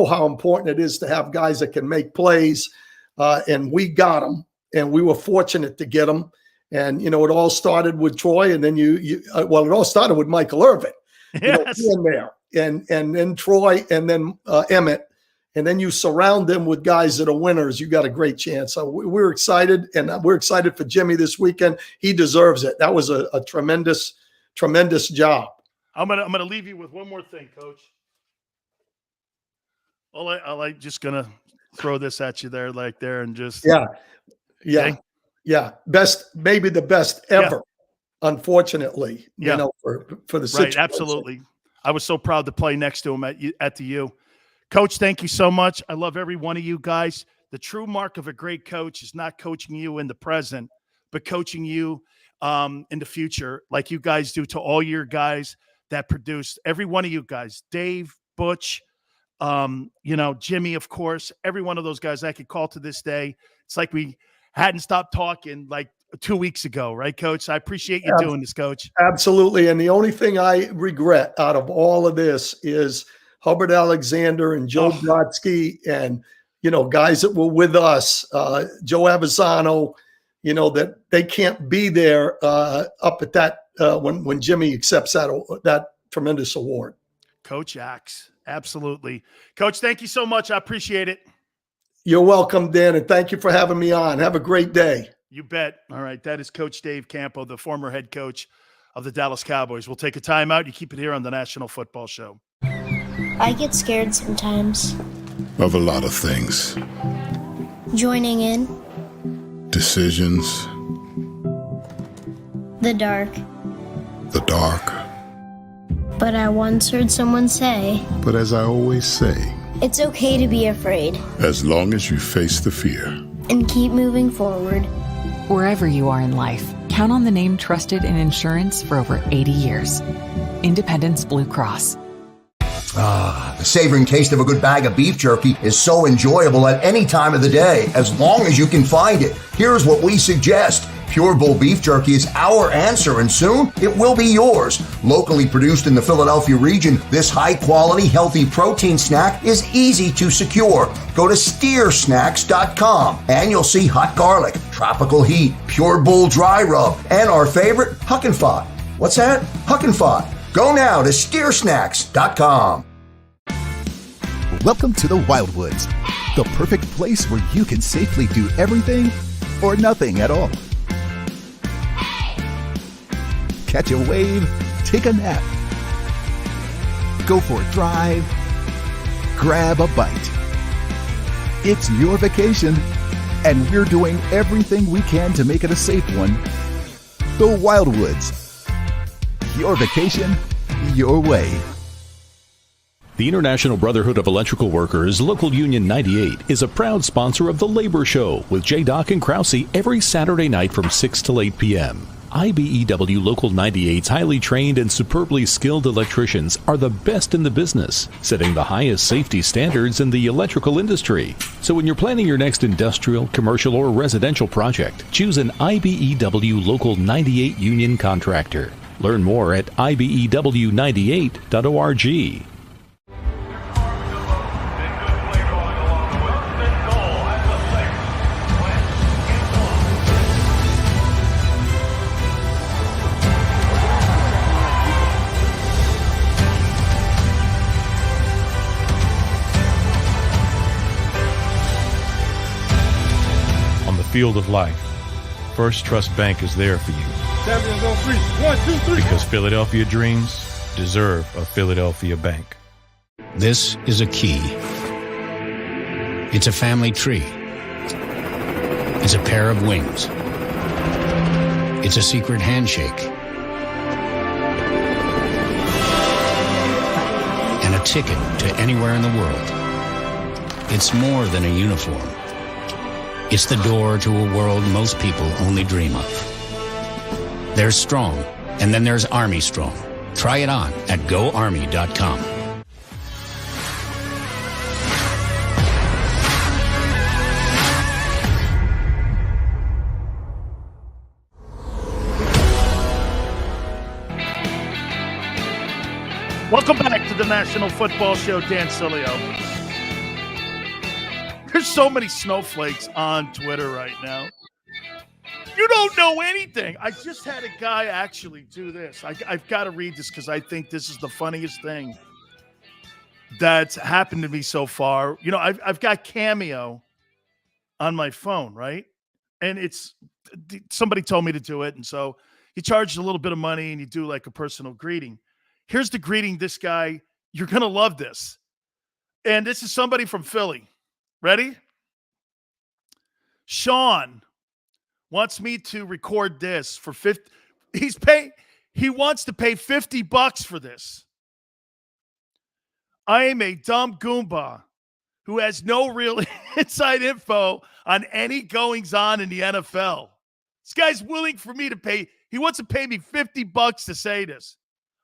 how important it is to have guys that can make plays. And we got them, and we were fortunate to get them. And, it all started with Troy, and then it all started with Michael Irvin. Yes. In there. And then Troy, and then Emmett, and then you surround them with guys that are winners. You got a great chance. So we're excited, and we're excited for Jimmy this weekend. He deserves it. That was a tremendous, tremendous job. I'm gonna leave you with one more thing, Coach. I'm just gonna throw this at you there, and just okay? Maybe the best ever. Yeah. Unfortunately, for the situation. Right, absolutely. I was so proud to play next to him at the U. Coach, thank you so much. I love every one of you guys. The true mark of a great coach is not coaching you in the present, but coaching you in the future like you guys do to all your guys. that produced every one of you guys, Dave, Butch, Jimmy, of course, every one of those guys I could call to this day. It's like we hadn't stopped talking like 2 weeks ago, right, Coach? I appreciate you doing this, Coach. Absolutely. And the only thing I regret out of all of this is Hubbard Alexander and Joe Brodsky and, guys that were with us, Joe Avisano, that they can't be there up at that when Jimmy accepts that tremendous award. Coach Axe. Absolutely. Coach, thank you so much. I appreciate it. You're welcome, Dan, and thank you for having me on. Have a great day. You bet. All right. That is Coach Dave Campo, the former head coach of the Dallas Cowboys. We'll take a timeout. You keep it here on the National Football Show. I get scared sometimes. Of a lot of things. Joining in. Decisions. The dark. The dark. But I once heard someone say, But as I always say, it's okay to be afraid. as long as you face the fear. And keep moving forward. Wherever you are in life, count on the name trusted in insurance for over 80 years. Independence Blue Cross. The savoring taste of a good bag of beef jerky is so enjoyable at any time of the day, as long as you can find it. Here's what we suggest. Pure Bull beef jerky is our answer, and soon it will be yours. Locally produced in the Philadelphia region, this high-quality, healthy protein snack is easy to secure. Go to steersnacks.com, and you'll see hot garlic, tropical heat, Pure Bull dry rub, and our favorite, Huck and Fod. What's that? Huck and Fod. Go now to steersnacks.com. Welcome to the Wildwoods, the perfect place where you can safely do everything or nothing at all. Catch a wave, take a nap, go for a drive, grab a bite. It's your vacation, and we're doing everything we can to make it a safe one. The Wildwoods. Your vacation, your way. The International Brotherhood of Electrical Workers, Local Union 98, is a proud sponsor of The Labor Show with J. Doc and Krause every Saturday night from 6 till 8 p.m. IBEW Local 98's highly trained and superbly skilled electricians are the best in the business, setting the highest safety standards in the electrical industry. So when you're planning your next industrial, commercial, or residential project, choose an IBEW Local 98 union contractor. Learn more at ibew98.org. On the field of life, First Trust Bank is there for you. Champions on three. 1, 2, 3. Because Philadelphia dreams deserve a Philadelphia bank. This is a key. It's a family tree. It's a pair of wings. It's a secret handshake. And a ticket to anywhere in the world. It's more than a uniform. It's the door to a world most people only dream of. There's Strong, and then there's Army Strong. Try it on at GoArmy.com. Welcome back to the National Football Show. Dan Sileo. There's so many snowflakes on Twitter right now. You don't know anything. I just had a guy actually do this. I've got to read this because I think this is the funniest thing that's happened to me so far. You know, I've got Cameo on my phone, right? And it's somebody told me to do it. And so you charge a little bit of money and you do like a personal greeting. Here's the greeting this guy. You're going to love this. And this is somebody from Philly. Ready? Sean wants me to record this for 50. He wants to pay $50 for this. I am a dumb Goomba who has no real inside info on any goings on in the NFL. This guy's willing for me to pay. He wants to pay me $50 to say this.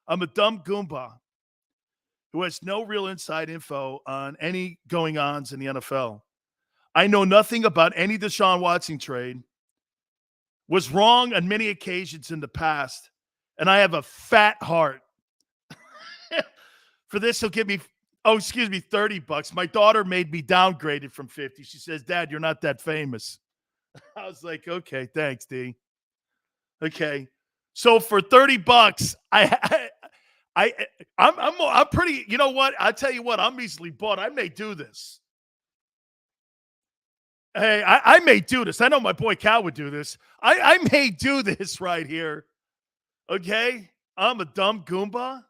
I'm a dumb Goomba who has no real inside info on any going-ons in the NFL. I know nothing about any Desean Watson trade, was wrong on many occasions in the past, and I have a fat heart. For this, he'll give me, $30. My daughter made me downgrade it from 50. She says, Dad, you're not that famous. I was like, okay, thanks, D. Okay. So for $30, I'm pretty, you know what? I tell you what, I'm easily bought. I may do this. Hey, I may do this. I know my boy Cal would do this. I may do this right here. Okay? I'm a dumb Goomba.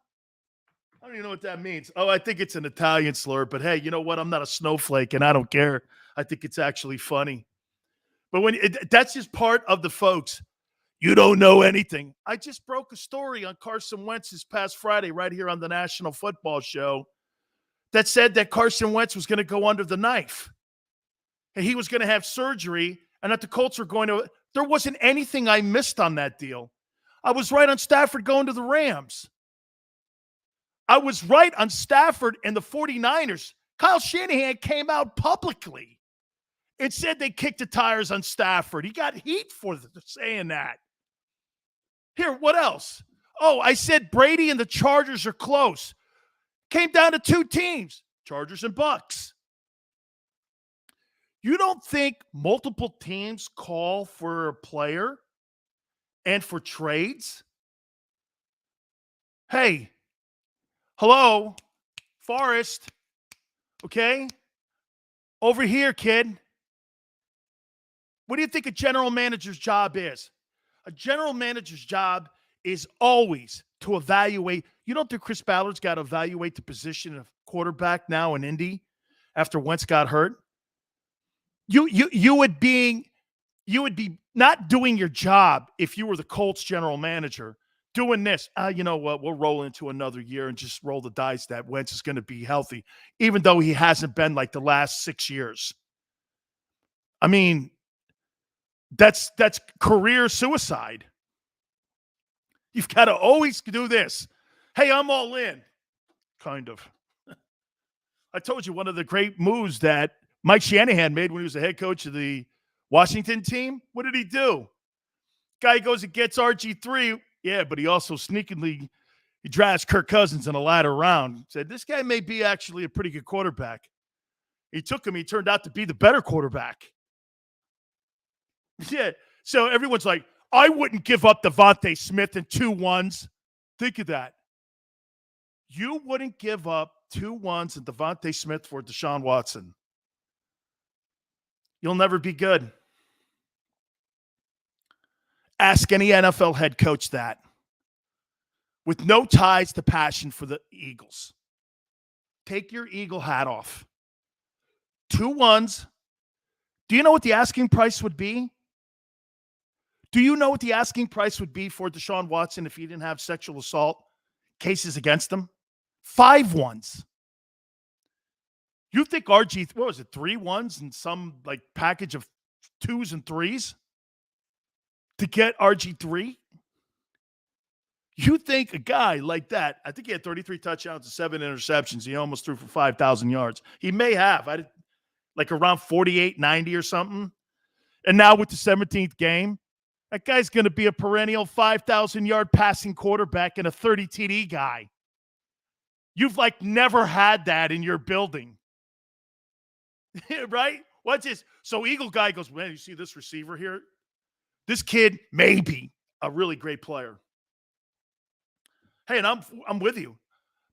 I don't even know what that means. Oh, I think it's an Italian slur, but hey, you know what? I'm not a snowflake, and I don't care. I think it's actually funny. But that's just part of the folks. You don't know anything. I just broke a story on Carson Wentz this past Friday right here on the National Football Show that said that Carson Wentz was going to go under the knife. And he was going to have surgery, and that the Colts were going to – there wasn't anything I missed on that deal. I was right on Stafford going to the Rams. I was right on Stafford and the 49ers. Kyle Shanahan came out publicly and said they kicked the tires on Stafford. He got heat for saying that. Here, what else? Oh, I said Brady and the Chargers are close. Came down to two teams, Chargers and Bucks. You don't think multiple teams call for a player and for trades? Hey, hello, Forrest. Okay? Over here, kid. What do you think a general manager's job is? A general manager's job is always to evaluate. You don't think Chris Ballard's got to evaluate the position of quarterback now in Indy after Wentz got hurt? You would be not doing your job if you were the Colts general manager doing this. You know what? We'll roll into another year and just roll the dice that Wentz is going to be healthy, even though he hasn't been like the last 6 years. I mean, that's career suicide. You've got to always do this. Hey, I'm all in. Kind of. I told you one of the great moves that Mike Shanahan made when he was the head coach of the Washington team. What did he do? Guy goes and gets RG3. Yeah, but he also sneakily he drafts Kirk Cousins in a latter round. Said, this guy may be actually a pretty good quarterback. He took him. He turned out to be the better quarterback. Yeah. So everyone's like, I wouldn't give up Devonte Smith and 2 1s. Think of that. You wouldn't give up 2 1s and Devonte Smith for Desean Watson. You'll never be good. Ask any NFL head coach that. With no ties to passion for the Eagles. Take your Eagle hat off. 2 1s. Do you know what the asking price would be? Do you know what the asking price would be for Desean Watson if he didn't have sexual assault cases against him? 5 1s. You think RG, what was it, 3 1s and some like package of 2s and 3s to get RG3? You think a guy like that, I think he had 33 touchdowns and 7 interceptions. He almost threw for 5,000 yards. He may have, like around 48, 90 or something. And now with the 17th game, that guy's going to be a perennial 5,000-yard passing quarterback and a 30 TD guy. You've like never had that in your building. Right? What's this? So Eagle guy goes, man, you see this receiver here? This kid may be a really great player. Hey, and I'm with you.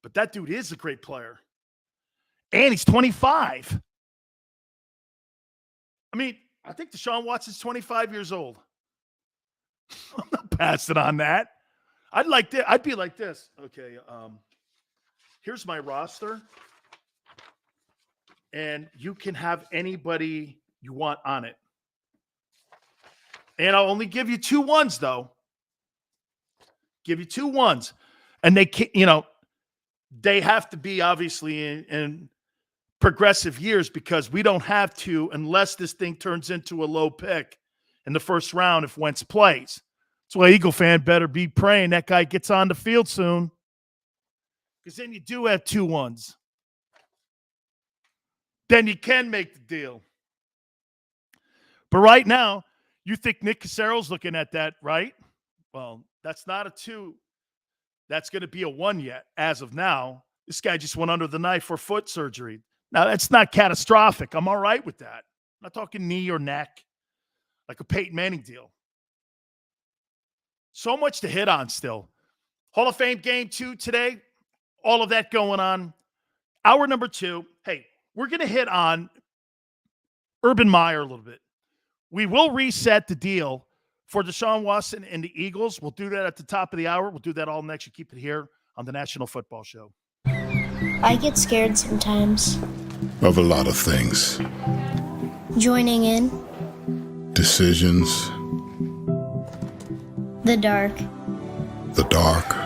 But that dude is a great player. And he's 25. I mean, I think Desean Watson's 25 years old. I'm not passing on that. I'd be like this. Okay, here's my roster. And you can have anybody you want on it. And I'll only give you 2 1s, though. Give you 2 1s. And they can't, they have to be obviously in progressive years because we don't have to unless this thing turns into a low pick in the first round if Wentz plays. That's why Eagle fan better be praying that guy gets on the field soon. Because then you do have 2 1s. Then you can make the deal. But right now, you think Nick Casero's looking at that, right? Well, that's not a 2. That's going to be a 1 yet. As of now, this guy just went under the knife for foot surgery. Now, that's not catastrophic. I'm all right with that. I'm not talking knee or neck, like a Peyton Manning deal. So much to hit on still. Hall of Fame game 2 today. All of that going on. Hour number 2. Hey, we're going to hit on Urban Meyer a little bit. We will reset the deal for Desean Watson and the Eagles. We'll do that at the top of the hour. We'll do that all next. You keep it here on the National Football Show. I get scared sometimes. Of a lot of things. Joining in. Decisions. The dark. The dark.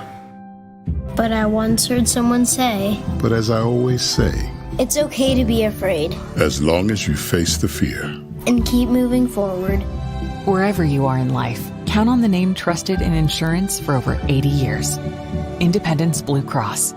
But I once heard someone say, But as I always say, it's okay to be afraid. as long as you face the fear. And keep moving forward. Wherever you are in life, count on the name trusted in insurance for over 80 years. Independence Blue Cross.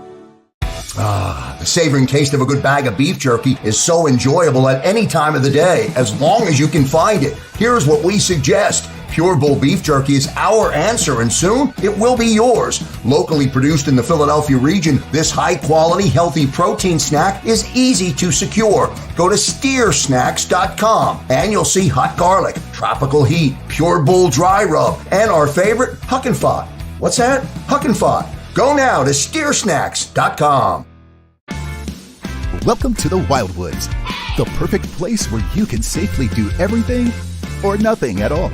The savoring taste of a good bag of beef jerky is so enjoyable at any time of the day, as long as you can find it. Here's what we suggest. Pure Bull beef jerky is our answer, and soon it will be yours. Locally produced in the Philadelphia region, this high-quality, healthy protein snack is easy to secure. Go to steersnacks.com, and you'll see hot garlic, tropical heat, Pure Bull dry rub, and our favorite, Huck and Fod. What's that? Huck and Fod. Go now to steersnacks.com. Welcome to the Wildwoods, the perfect place where you can safely do everything or nothing at all.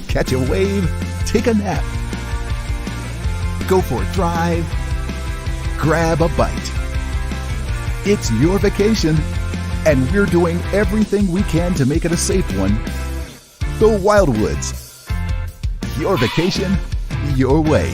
Catch a wave, take a nap, go for a drive, grab a bite. It's your vacation, and we're doing everything we can to make it a safe one. The Wildwoods. Your vacation, your way.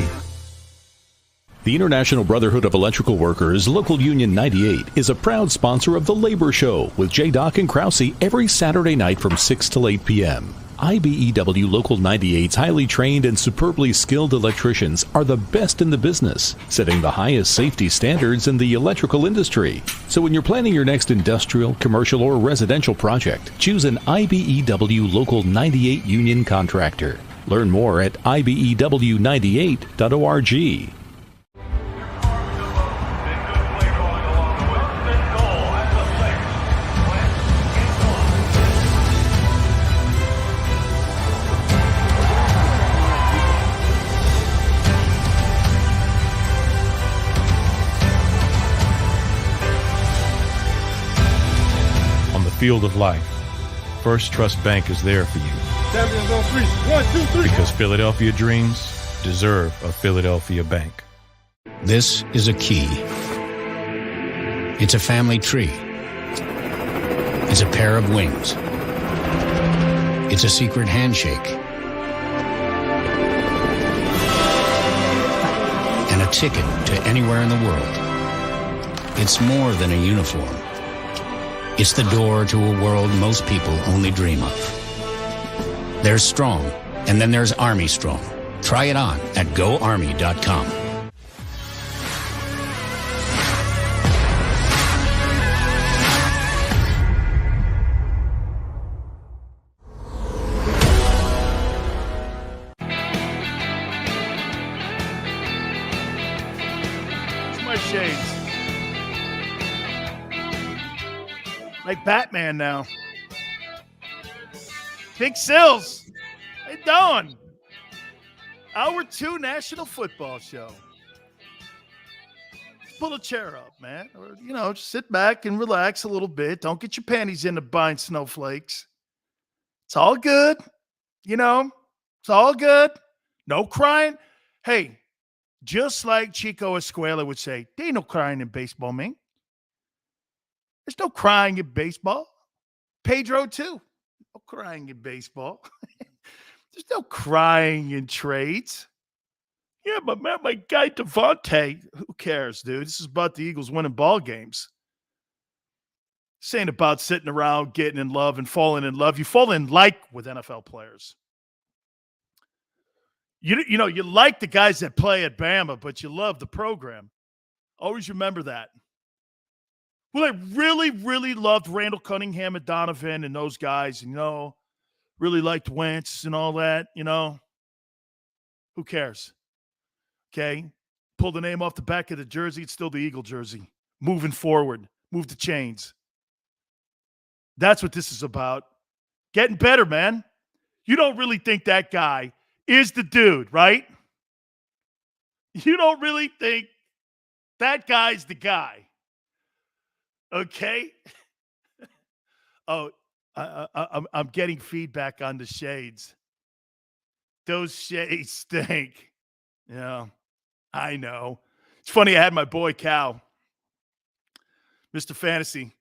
The International Brotherhood of Electrical Workers, Local Union 98, is a proud sponsor of The Labor Show with J. and Krause every Saturday night from 6 till 8 p.m. IBEW Local 98's highly trained and superbly skilled electricians are the best in the business, setting the highest safety standards in the electrical industry. So when you're planning your next industrial, commercial, or residential project, choose an IBEW Local 98 union contractor. Learn more at ibew98.org. On the field of life, First Trust Bank is there for you. Champions on 3. 1, 2, 3. Because Philadelphia dreams deserve a Philadelphia bank. This is a key. It's a family tree. It's a pair of wings. It's a secret handshake. And a ticket to anywhere in the world. It's more than a uniform. It's the door to a world most people only dream of. There's Strong, and then there's Army Strong. Try it on at GoArmy.com. It's my shades. Like Batman now. Big Sills. How you doing? Hour 2 National Football Show. Pull a chair up, man. Or, just sit back and relax a little bit. Don't get your panties in the bind, snowflakes. It's all good. It's all good. No crying. Hey, just like Chico Escuela would say, there ain't no crying in baseball, man. There's no crying in baseball. Pedro, too. No crying in baseball. There's no crying in trades. Yeah, but man, my guy Devonte, who cares, dude? This is about the Eagles winning ball games. This ain't about sitting around, getting in love and falling in love. You fall in like with NFL players. You know, you like the guys that play at Bama, but you love the program. Always remember that. Well, I really, really loved Randall Cunningham and Donovan and those guys, and, really liked Wentz and all that, Who cares? Okay? Pull the name off the back of the jersey. It's still the Eagle jersey. Moving forward. Move the chains. That's what this is about. Getting better, man. You don't really think that guy is the dude, right? You don't really think that guy's the guy. Okay? Oh, I'm getting feedback on the shades. Those shades stink. Yeah, I know. It's funny, I had my boy Cal, Mr. Fantasy,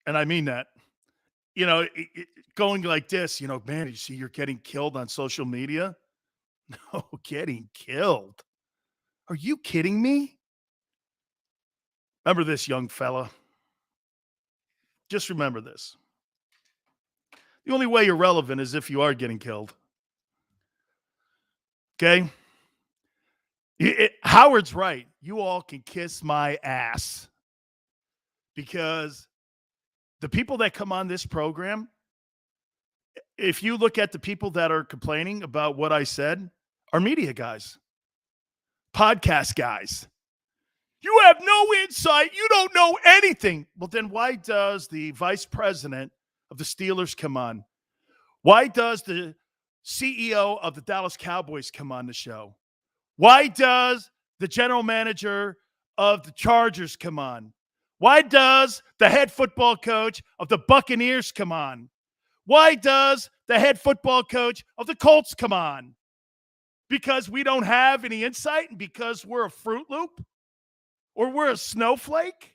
and I mean that. Going like this, man, you see you're getting killed on social media? No, getting killed. Are you kidding me? Remember this, young fella. Just remember this. The only way you're relevant is if you are getting killed. Okay? Howard's right. You all can kiss my ass. Because the people that come on this program, if you look at the people that are complaining about what I said, are media guys, podcast guys. You have no insight. You don't know anything. Well, then why does the vice president of the Steelers come on? Why does the CEO of the Dallas Cowboys come on the show? Why does the general manager of the Chargers come on? Why does the head football coach of the Buccaneers come on? Why does the head football coach of the Colts come on? Because we don't have any insight and because we're a Fruit Loop? Or we're a snowflake?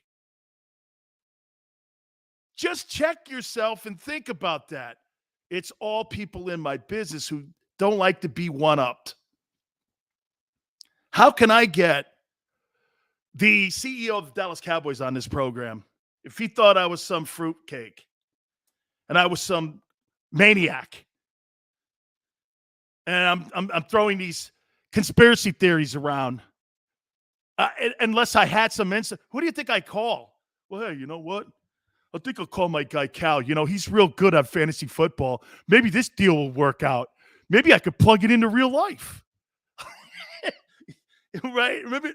Just check yourself and think about that. It's all people in my business who don't like to be one-upped. How can I get the CEO of the Dallas Cowboys on this program if he thought I was some fruitcake and I was some maniac? And I'm throwing these conspiracy theories around. Unless I had some insight. Who do you think I call? Well, hey, you know what? I think I'll call my guy Cal. He's real good at fantasy football. Maybe this deal will work out. Maybe I could plug it into real life. Right? Maybe,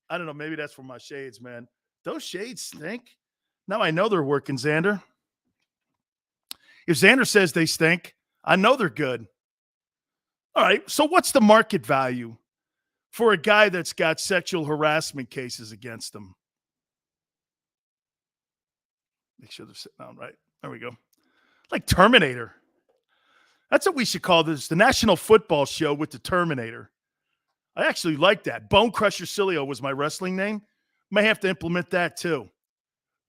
I don't know. Maybe that's for my shades, man. Those shades stink. Now I know they're working, Xander. If Xander says they stink, I know they're good. All right. So what's the market value for a guy that's got sexual harassment cases against him? Make sure they're sitting down right. There we go. Like Terminator. That's what we should call this, the National Football Show with the Terminator. I actually like that. Bone Crusher Sileo was my wrestling name. May have to implement that too.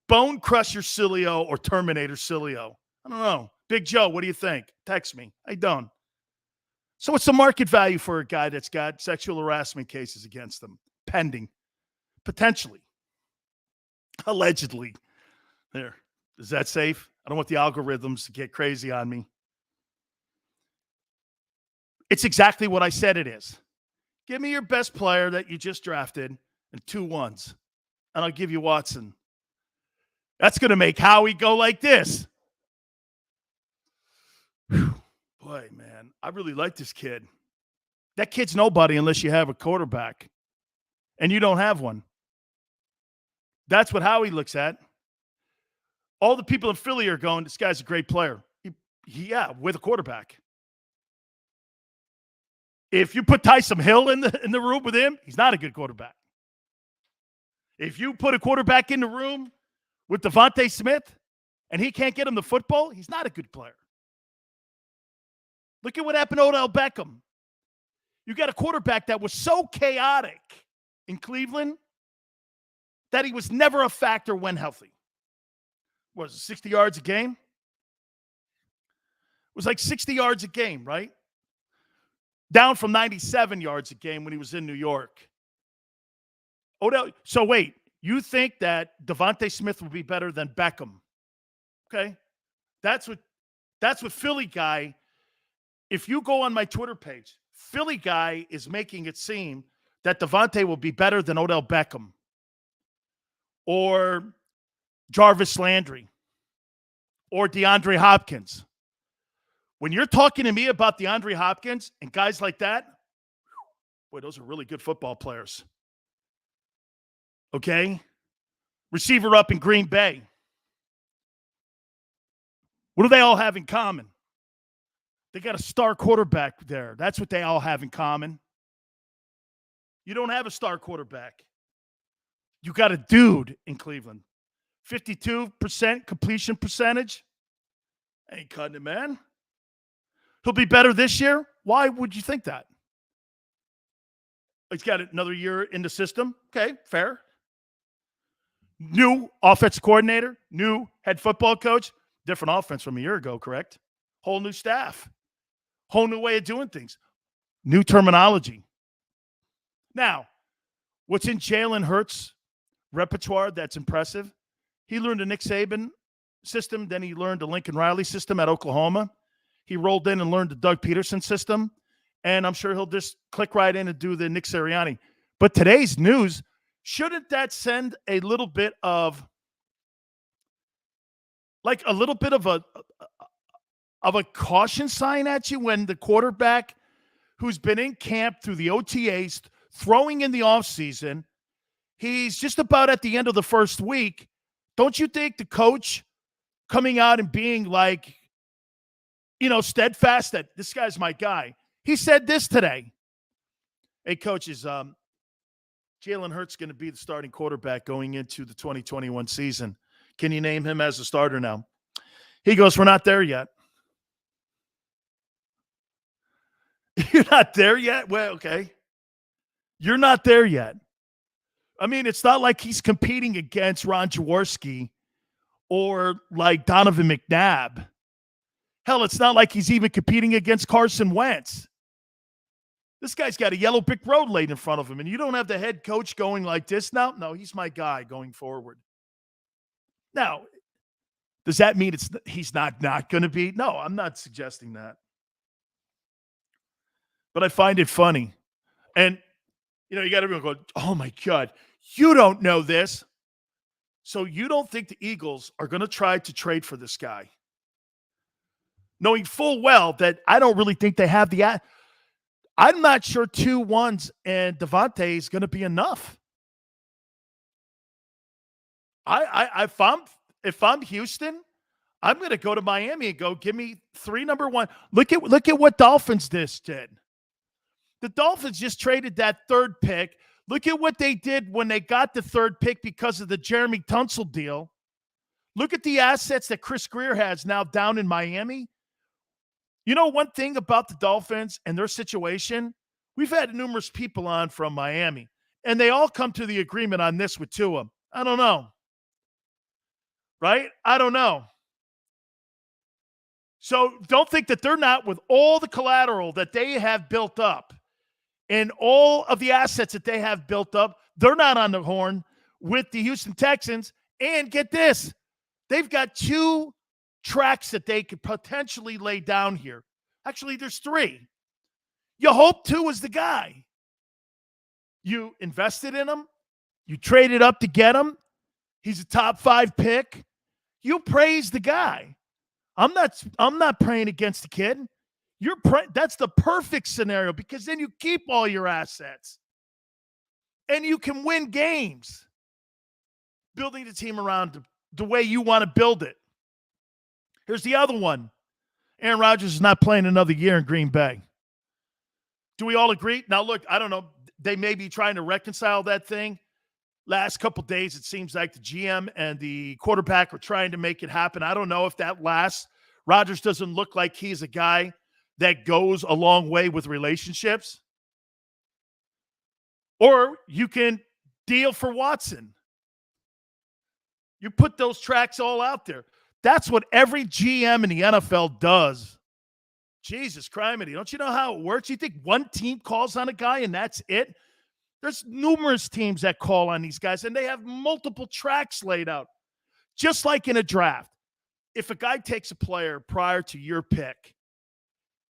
Bone Crusher Sileo or Terminator Sileo. I don't know. Big Joe, what do you think? Text me. I don't. So what's the market value for a guy that's got sexual harassment cases against him? Pending. Potentially. Allegedly. There. Is that safe? I don't want the algorithms to get crazy on me. It's exactly what I said it is. Give me your best player that you just drafted and 2 ones, and I'll give you Watson. That's going to make Howie go like this. Whew. Boy, man, I really like this kid. That kid's nobody unless you have a quarterback, and you don't have one. That's what Howie looks at. All the people in Philly are going, this guy's a great player. Yeah, with a quarterback. If you put Taysom Hill in the room with him, he's not a good quarterback. If you put a quarterback in the room with Devonte Smith and he can't get him the football, he's not a good player. Look at what happened to Odell Beckham. You got a quarterback that was so chaotic in Cleveland that he was never a factor when healthy. What was it, 60 yards a game? It was like 60 yards a game, right? Down from 97 yards a game when he was in New York. Odell. So wait, you think that Devonte Smith would be better than Beckham? Okay, that's what Philly guy. If you go on my Twitter page, Philly guy is making it seem that Devonte will be better than Odell Beckham or Jarvis Landry or DeAndre Hopkins. When you're talking to me about DeAndre Hopkins and guys like that, boy, those are really good football players. Okay? Receiver up in Green Bay. What do they all have in common? They got a star quarterback there. That's what they all have in common. You don't have a star quarterback. You got a dude in Cleveland. 52% completion percentage. Ain't cutting it, man. He'll be better this year. Why would you think that? He's got another year in the system. Okay, fair. New offensive coordinator, new head football coach. Different offense from a year ago, correct? Whole new staff. Whole new way of doing things. New terminology. Now, what's in Jalen Hurts' repertoire that's impressive? He learned the Nick Saban system, then he learned the Lincoln Riley system at Oklahoma. He rolled in and learned the Doug Peterson system, and I'm sure he'll just click right in and do the Nick Sirianni. But today's news, shouldn't that send a little bit of a caution sign at you when the quarterback who's been in camp through the OTAs, throwing in the offseason, he's just about at the end of the first week. Don't you think the coach coming out and being like, steadfast that this guy's my guy? He said this today. Hey, coaches, Jalen Hurts going to be the starting quarterback going into the 2021 season. Can you name him as a starter now? He goes, we're not there yet. You're not there yet? Well, okay. You're not there yet. I mean, it's not like he's competing against Ron Jaworski or like Donovan McNabb. Hell, it's not like he's even competing against Carson Wentz. This guy's got a yellow brick road laid in front of him, and you don't have the head coach going like this now? No, he's my guy going forward. Now, does that mean he's not going to be? No, I'm not suggesting that. But I find it funny. And, you got everyone go, oh, my God, you don't know this. So you don't think the Eagles are going to try to trade for this guy? Knowing full well that I don't really think they have the – I'm not sure 2-1s and Devontae is going to be enough. If I'm Houston, I'm going to go to Miami and go, give me 3 number 1. Look at what Dolphins just did. The Dolphins just traded that 3rd pick. Look at what they did when they got the 3rd pick because of the Jeremy Tunsil deal. Look at the assets that Chris Greer has now down in Miami. You know one thing about the Dolphins and their situation? We've had numerous people on from Miami, and they all come to the agreement on this with Tua. I don't know. Right? I don't know. So don't think that they're not, with all the collateral that they have built up and all of the assets that they have built up, they're not on the horn with the Houston Texans. And get this, they've got 2 tracks that they could potentially lay down here. Actually, there's 3. You hope Tua is the guy. You invested in him. You traded up to get him. He's a top 5 pick. You praise the guy. I'm not praying against the kid. That's the perfect scenario, because then you keep all your assets and you can win games building the team around the way you want to build it. Here's the other one. Aaron Rodgers is not playing another year in Green Bay. Do we all agree? Now, look, I don't know. They may be trying to reconcile that thing. Last couple days, it seems like the GM and the quarterback are trying to make it happen. I don't know if that lasts. Rodgers doesn't look like he's a guy that goes a long way with relationships. Or you can deal for Watson. You put those tracks all out there. That's what every GM in the NFL does. Jesus criminy. Don't you know how it works? You think one team calls on a guy and that's it? There's numerous teams that call on these guys, and they have multiple tracks laid out. Just like in a draft. If a guy takes a player prior to your pick,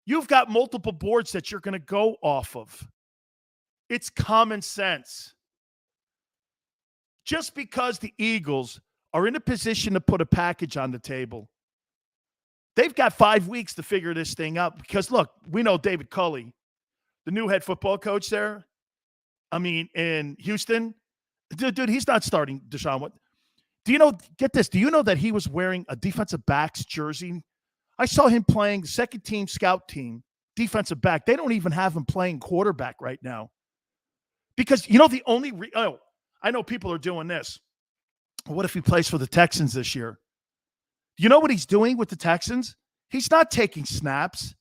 You've got multiple boards that you're going to go off of. It's common sense. Just because the Eagles are in a position to put a package on the table, they've got 5 weeks to figure this thing out. Because, look, we know David Culley, the new head football coach there, in Houston. Dude, he's not starting Desean Watson. Do you know, get this, do you know that he was wearing a defensive back's jersey? I saw him playing second team scout team, defensive back. They don't even have him playing quarterback right now. Because, the only I know people are doing this. What if he plays for the Texans this year? You know what he's doing with the Texans? He's not taking snaps.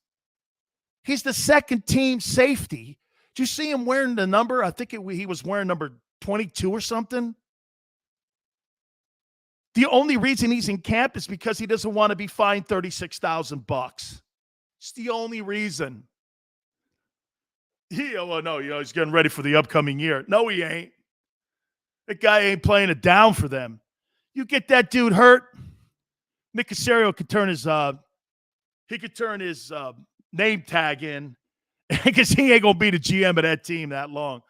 He's the second team safety. Did you see him wearing the number? I think he was wearing number 22 or something. The only reason he's in camp is because he doesn't want to be fined $36,000. It's the only reason. He's getting ready for the upcoming year. No, he ain't. That guy ain't playing it down for them. You get that dude hurt, Nick Caserio could turn his name tag in because he ain't gonna be the GM of that team that long.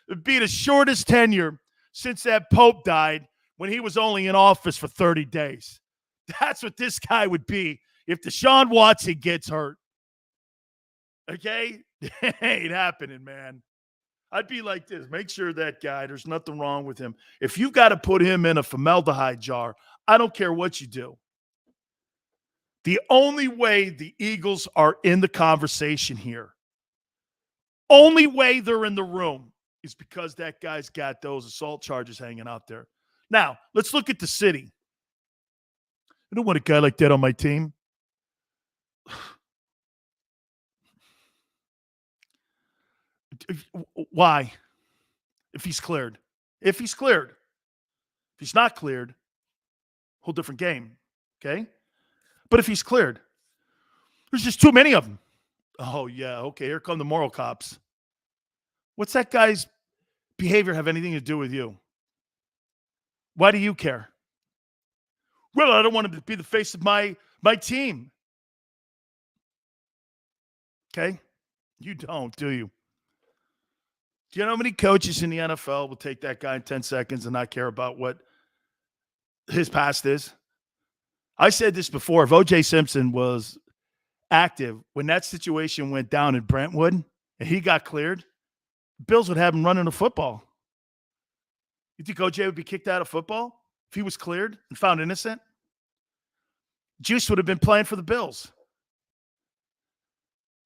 It'd be the shortest tenure since that Pope died, when he was only in office for 30 days. That's what this guy would be if Desean Watson gets hurt. Okay? It ain't happening, man. I'd be like this. Make sure that guy, there's nothing wrong with him. If you got to put him in a formaldehyde jar, I don't care what you do. The only way the Eagles are in the conversation here, only way they're in the room, is because that guy's got those assault charges hanging out there. Now, let's look at the city. I don't want a guy like that on my team. Why? If he's cleared. If he's cleared. If he's not cleared, whole different game. Okay? But if he's cleared, there's just too many of them. Oh, yeah. Okay, here come the moral cops. What's that guy's behavior have anything to do with you? Why do you care? Well, I don't want to be the face of my team. Okay? You don't, do you? Do you know how many coaches in the NFL will take that guy in 10 seconds and not care about what his past is? I said this before. If O.J. Simpson was active when that situation went down in Brentwood and he got cleared, Bills would have him running the football. You think O.J. would be kicked out of football if he was cleared and found innocent? Juice would have been playing for the Bills.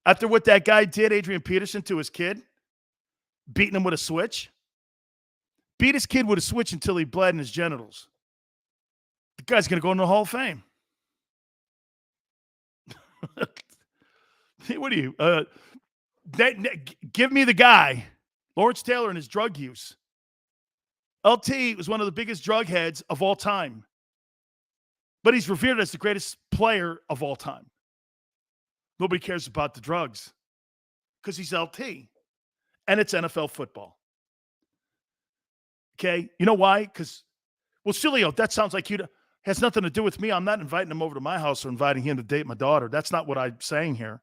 After what that guy did, Adrian Peterson, to his kid, beating him with a switch, beat his kid with a switch until he bled in his genitals. The guy's going to go in the Hall of Fame. What do you? Give me the guy, Lawrence Taylor, and his drug use. LT was one of the biggest drug heads of all time. But he's revered as the greatest player of all time. Nobody cares about the drugs because he's LT. And it's NFL football. Okay? You know why? Because, well, Sileo, that sounds like has nothing to do with me. I'm not inviting him over to my house or inviting him to date my daughter. That's not what I'm saying here.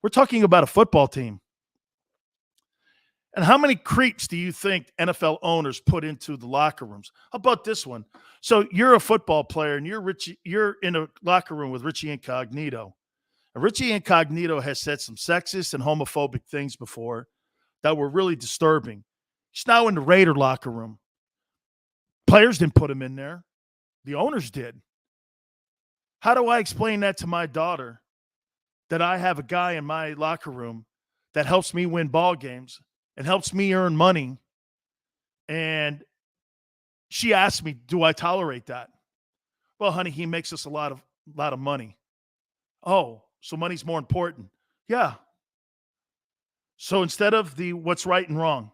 We're talking about a football team. And how many creeps do you think NFL owners put into the locker rooms? How about this one? So you're a football player and you're in a locker room with Richie Incognito. And Richie Incognito has said some sexist and homophobic things before that were really disturbing. He's now in the Raider locker room. Players didn't put him in there. The owners did. How do I explain that to my daughter, that I have a guy in my locker room that helps me win ball games and helps me earn money? And she asked me, do I tolerate that? Well, honey, he makes us a lot of money. Oh, so money's more important. Yeah. So instead of the what's right and wrong,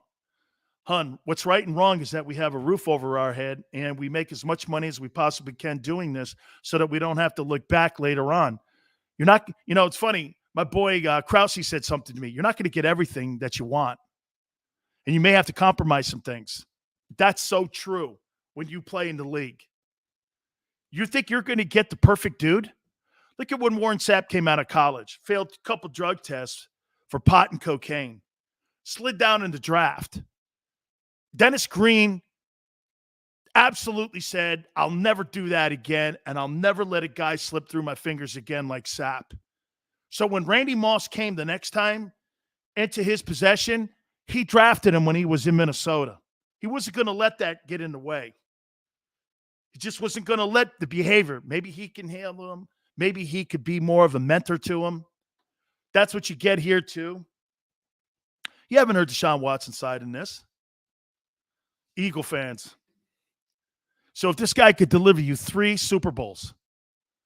hun, what's right and wrong is that we have a roof over our head and we make as much money as we possibly can doing this so that we don't have to look back later on. You're not, it's funny. My boy Krause said something to me. You're not going to get everything that you want. And you may have to compromise some things. That's so true when you play in the league. You think you're going to get the perfect dude? Look at when Warren Sapp came out of college, failed a couple drug tests for pot and cocaine, slid down in the draft. Dennis Green absolutely said, I'll never do that again, and I'll never let a guy slip through my fingers again like Sapp. So when Randy Moss came the next time into his possession, he drafted him when he was in Minnesota. He wasn't going to let that get in the way. He just wasn't going to let the behavior. Maybe he can handle him. Maybe he could be more of a mentor to him. That's what you get here, too. You haven't heard Desean Watson's side in this. Eagle fans. So if this guy could deliver you 3 Super Bowls,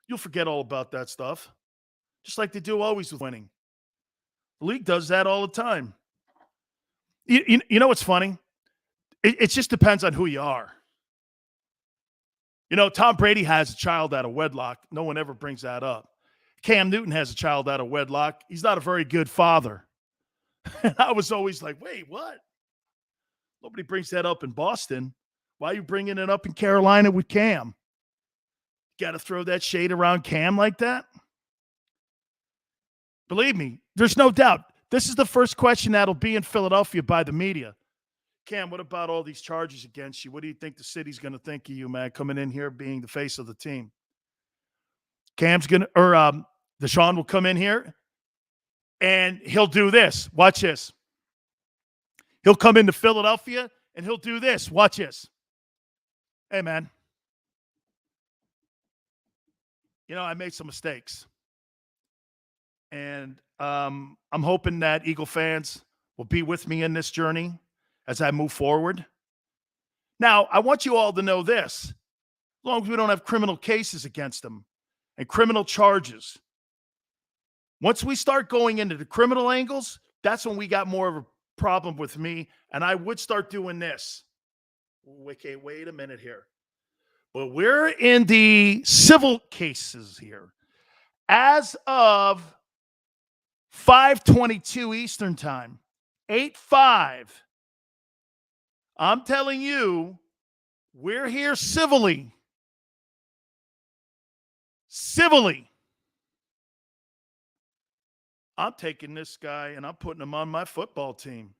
you'll forget all about that stuff. Just like they do always with winning. The league does that all the time. You know what's funny? It just depends on who you are. You know, Tom Brady has a child out of wedlock. No one ever brings that up. Cam Newton has a child out of wedlock. He's not a very good father. And I was always like, wait, what? Nobody brings that up in Boston. Why are you bringing it up in Carolina with Cam? Got to throw that shade around Cam like that? Believe me, there's no doubt. This is the first question that'll be in Philadelphia by the media. Cam, what about all these charges against you? What do you think the city's going to think of you, man, coming in here being the face of the team? Desean will come in here and he'll do this. Watch this. He'll come into Philadelphia and he'll do this. Watch this. Hey, man. You know, I made some mistakes. And I'm hoping that Eagle fans will be with me in this journey as I move forward. Now, I want you all to know this. As long as we don't have criminal cases against them and criminal charges, once we start going into the criminal angles, that's when we got more of a problem with me, and I would start doing this. Okay, wait a minute here. But we're in the civil cases here. As of 5:22 Eastern Time, 8/5, I'm telling you, we're here civilly. Civilly. I'm taking this guy and I'm putting him on my football team.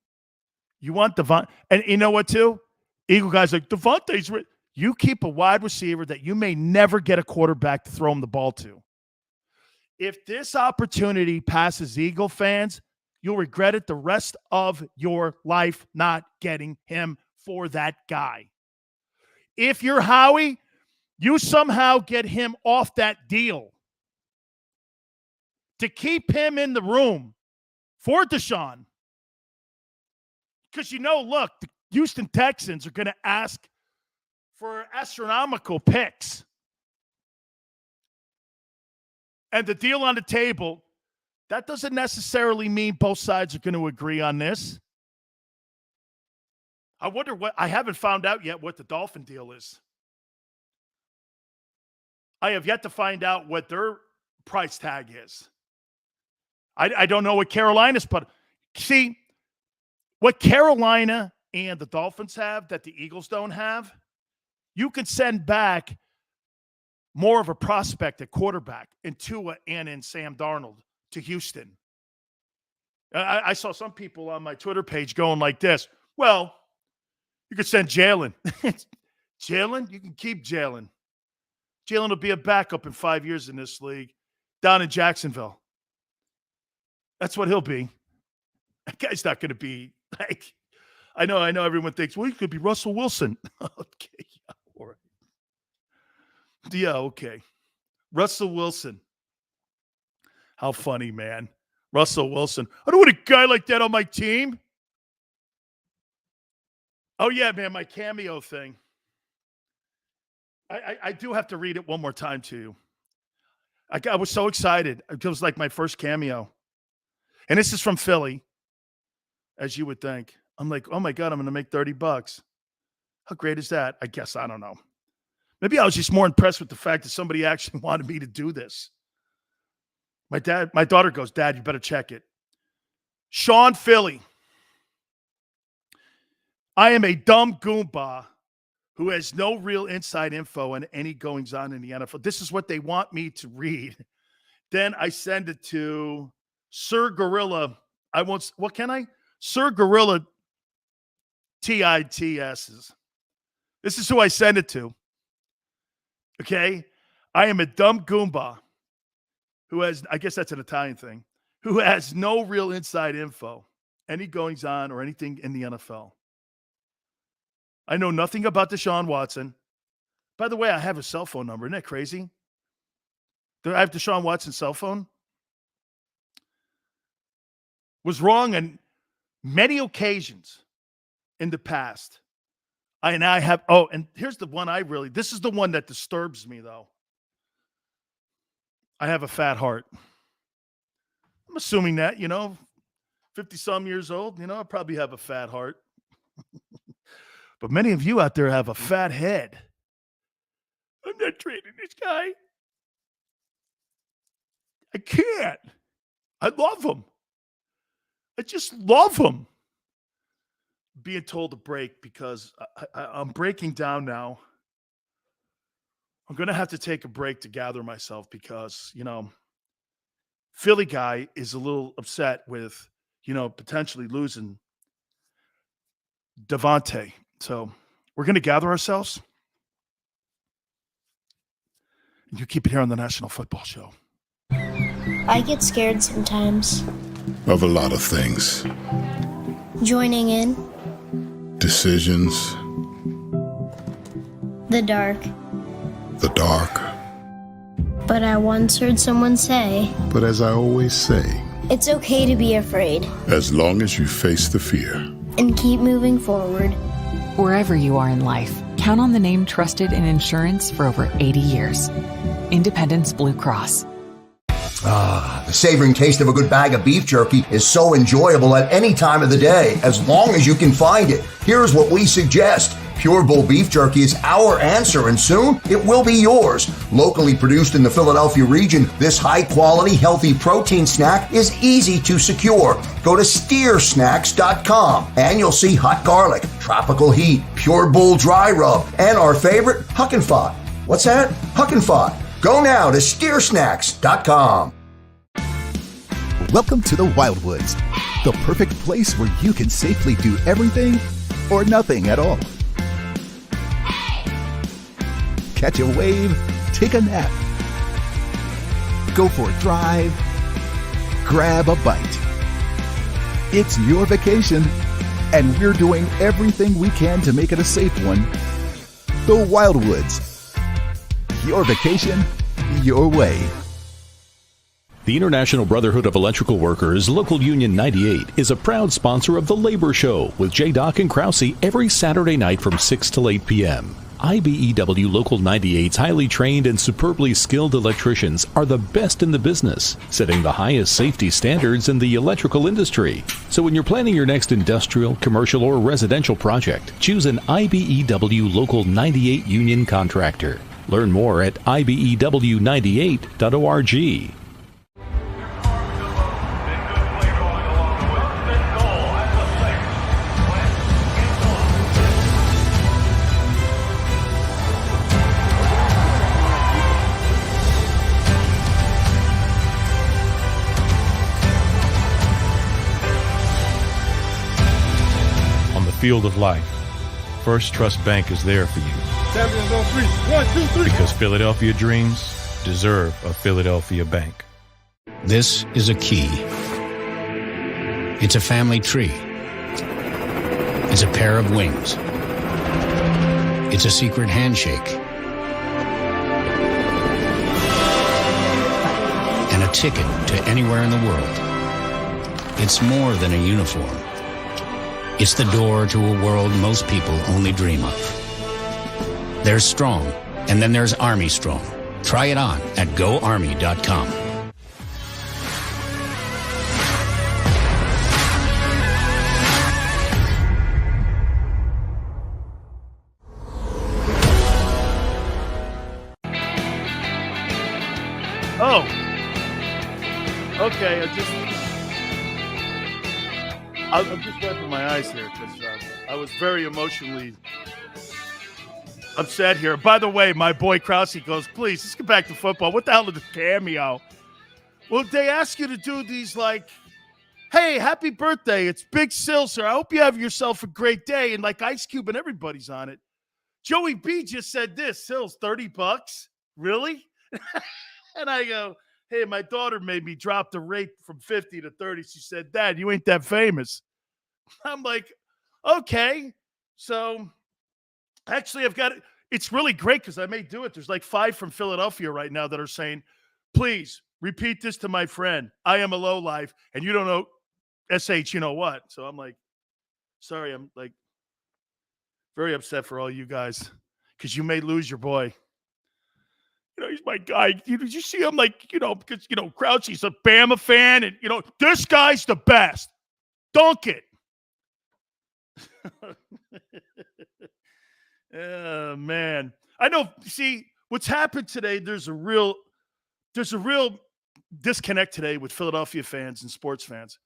You want Devonte? And you know what, too? Eagle guys like, Devontae's. You keep a wide receiver that you may never get a quarterback to throw him the ball to. If this opportunity passes Eagle fans, you'll regret it the rest of your life not getting him for that guy. If you're Howie, you somehow get him off that deal to keep him in the room for Desean. Because look, the Houston Texans are going to ask for astronomical picks. And the deal on the table, that doesn't necessarily mean both sides are going to agree on this. I wonder I haven't found out yet what the Dolphin deal is. I have yet to find out what their price tag is. I don't know what Carolina's, but see, what Carolina and the Dolphins have that the Eagles don't have, you can send back more of a prospect at quarterback in Tua and in Sam Darnold to Houston. I saw some people on my Twitter page going like this. Well, you could send Jalen. Jalen? You can keep Jalen. Jalen will be a backup in 5 years in this league down in Jacksonville. That's what he'll be. That guy's not going to be like, I know everyone thinks, well, he could be Russell Wilson. Okay, yeah, all right. Yeah, okay. Russell Wilson. How funny, man. Russell Wilson. I don't want a guy like that on my team. Oh, yeah, man, my cameo thing. I do have to read it one more time to you. I was so excited. It was like my first cameo. And this is from Philly, as you would think. I'm like, oh, my God, I'm going to make $30. How great is that? I guess. I don't know. Maybe I was just more impressed with the fact that somebody actually wanted me to do this. My daughter goes, Dad, you better check it. Sean Philly. I am a dumb Goomba who has no real inside info on any goings-on in the NFL. This is what they want me to read. Then I send it to Sir Gorilla. What can I? Sir Gorilla TITSs. This is who I send it to. Okay? I am a dumb Goomba who has, I guess that's an Italian thing, who has no real inside info, any goings on or anything in the NFL. I know nothing about Desean Watson. By the way, I have his cell phone number. Isn't that crazy? Do I have Desean Watson's cell phone? Was wrong on many occasions in the past. And here's the one this is the one that disturbs me, though. I have a fat heart. I'm assuming that, 50-some years old, I probably have a fat heart. But many of you out there have a fat head. I'm not trading this guy. I can't. I love him. I just love him. Being told to break because I'm breaking down now. I'm going to have to take a break to gather myself because, Philly guy is a little upset with, potentially losing Devonte. So we're going to gather ourselves. You keep it here on the National Football Show. I get scared sometimes. Of a lot of things. Joining in. Decisions. The dark. The dark. But I once heard someone say, But as I always say, it's okay to be afraid. As long as you face the fear. And keep moving forward. Wherever you are in life, count on the name trusted in insurance for over 80 years. Independence Blue Cross. The savoring taste of a good bag of beef jerky is so enjoyable at any time of the day, as long as you can find it. Here's what we suggest. Pure Bull beef jerky is our answer, and soon it will be yours. Locally produced in the Philadelphia region, this high-quality, healthy protein snack is easy to secure. Go to steersnacks.com, and you'll see hot garlic, tropical heat, Pure Bull dry rub, and our favorite, Huck and Fod. What's that? Huck and Fod. Go now to steersnacks.com. Welcome to the Wildwoods, the perfect place where you can safely do everything or nothing at all. Catch a wave, take a nap, go for a drive, grab a bite. It's your vacation, and we're doing everything we can to make it a safe one. The Wildwoods. Your vacation, your way. The International Brotherhood of Electrical Workers, Local Union 98, is a proud sponsor of The Labor Show with J. and Krause every Saturday night from 6 till 8 p.m. IBEW Local 98's highly trained and superbly skilled electricians are the best in the business, setting the highest safety standards in the electrical industry. So when you're planning your next industrial, commercial, or residential project, choose an IBEW Local 98 union contractor. Learn more at ibew98.org. On the field of life, First Trust Bank is there for you. Champions on three. 1, 2, 3. Because Philadelphia dreams deserve a Philadelphia bank. This is a key. It's a family tree. It's a pair of wings. It's a secret handshake. And a ticket to anywhere in the world. It's more than a uniform. It's the door to a world most people only dream of. There's Strong, and then there's Army Strong. Try it on at GoArmy.com. Oh. Okay, I'm just wiping my eyes here because I was very emotionally upset here. By the way, my boy Krause goes, please, let's get back to football. What the hell is the cameo? Well, they ask you to do these like, hey, happy birthday. It's Big Sil, sir. I hope you have yourself a great day. And like Ice Cube and everybody's on it. Joey B just said this, Sil's $30. Really? And I go, hey, my daughter made me drop the rate from 50 to 30. She said, Dad, you ain't that famous. I'm like, okay. So actually I've got it. It's really great because I may do it. There's like 5 from Philadelphia right now that are saying, please repeat this to my friend. I am a lowlife, and you don't know SH, you know what? So I'm like, sorry, I'm like very upset for all you guys because you may lose your boy. You know, he's my guy. Did you see him? Like, you know, because, you know, Crouchy's a Bama fan, and, you know, this guy's the best. Dunk it. Oh, man. I know, see, what's happened today, there's a real disconnect today with Philadelphia fans and sports fans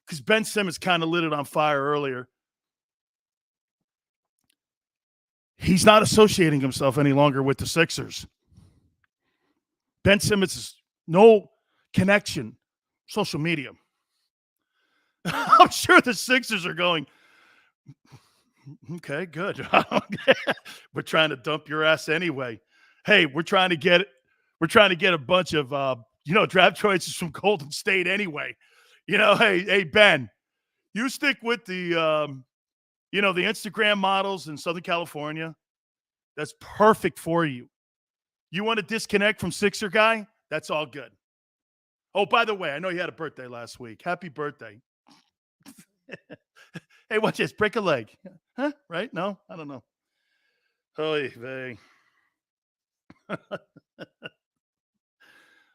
because Ben Simmons kind of lit it on fire earlier. He's not associating himself any longer with the Sixers. Ben Simmons has no connection, social media. I'm sure the Sixers are going, okay, good. We're trying to dump your ass anyway. Hey, we're trying to get a bunch of draft choices from Golden State anyway. You know, hey Ben, you stick with the the Instagram models in Southern California. That's perfect for you. You want to disconnect from Sixer guy? That's all good. Oh, by the way, I know you had a birthday last week. Happy birthday. Hey, watch this. Break a leg. Huh? Right? No? I don't know. Oy vey.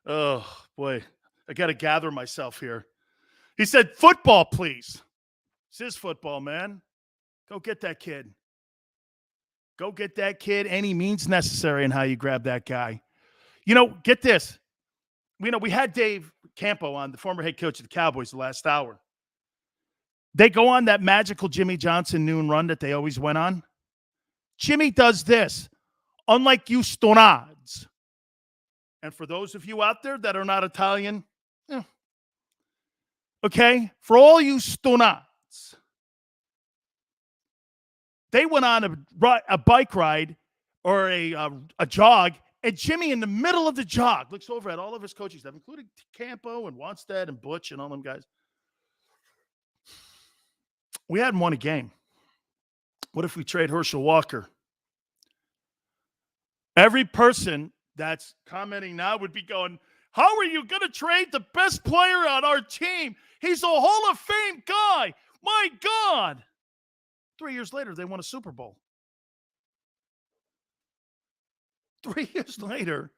Oh, boy. I got to gather myself here. He said, football, please. This is football, man. Go get that kid. Go get that kid any means necessary in how you grab that guy. You know, get this. We had Dave Campo on, the former head coach of the Cowboys, the last hour. They go on that magical Jimmy Johnson noon run that they always went on. Jimmy does this, unlike you stonards. And for those of you out there that are not Italian, okay, for all you stonards, they went on a bike ride or a jog, and Jimmy in the middle of the jog looks over at all of his coaching staff, including Campo and Wanstead and Butch and all them guys. We hadn't won a game. What if we trade Herschel Walker? Every person that's commenting now would be going, how are you going to trade the best player on our team? He's a Hall of Fame guy. My God. 3 years later, they won a Super Bowl. 3 years later,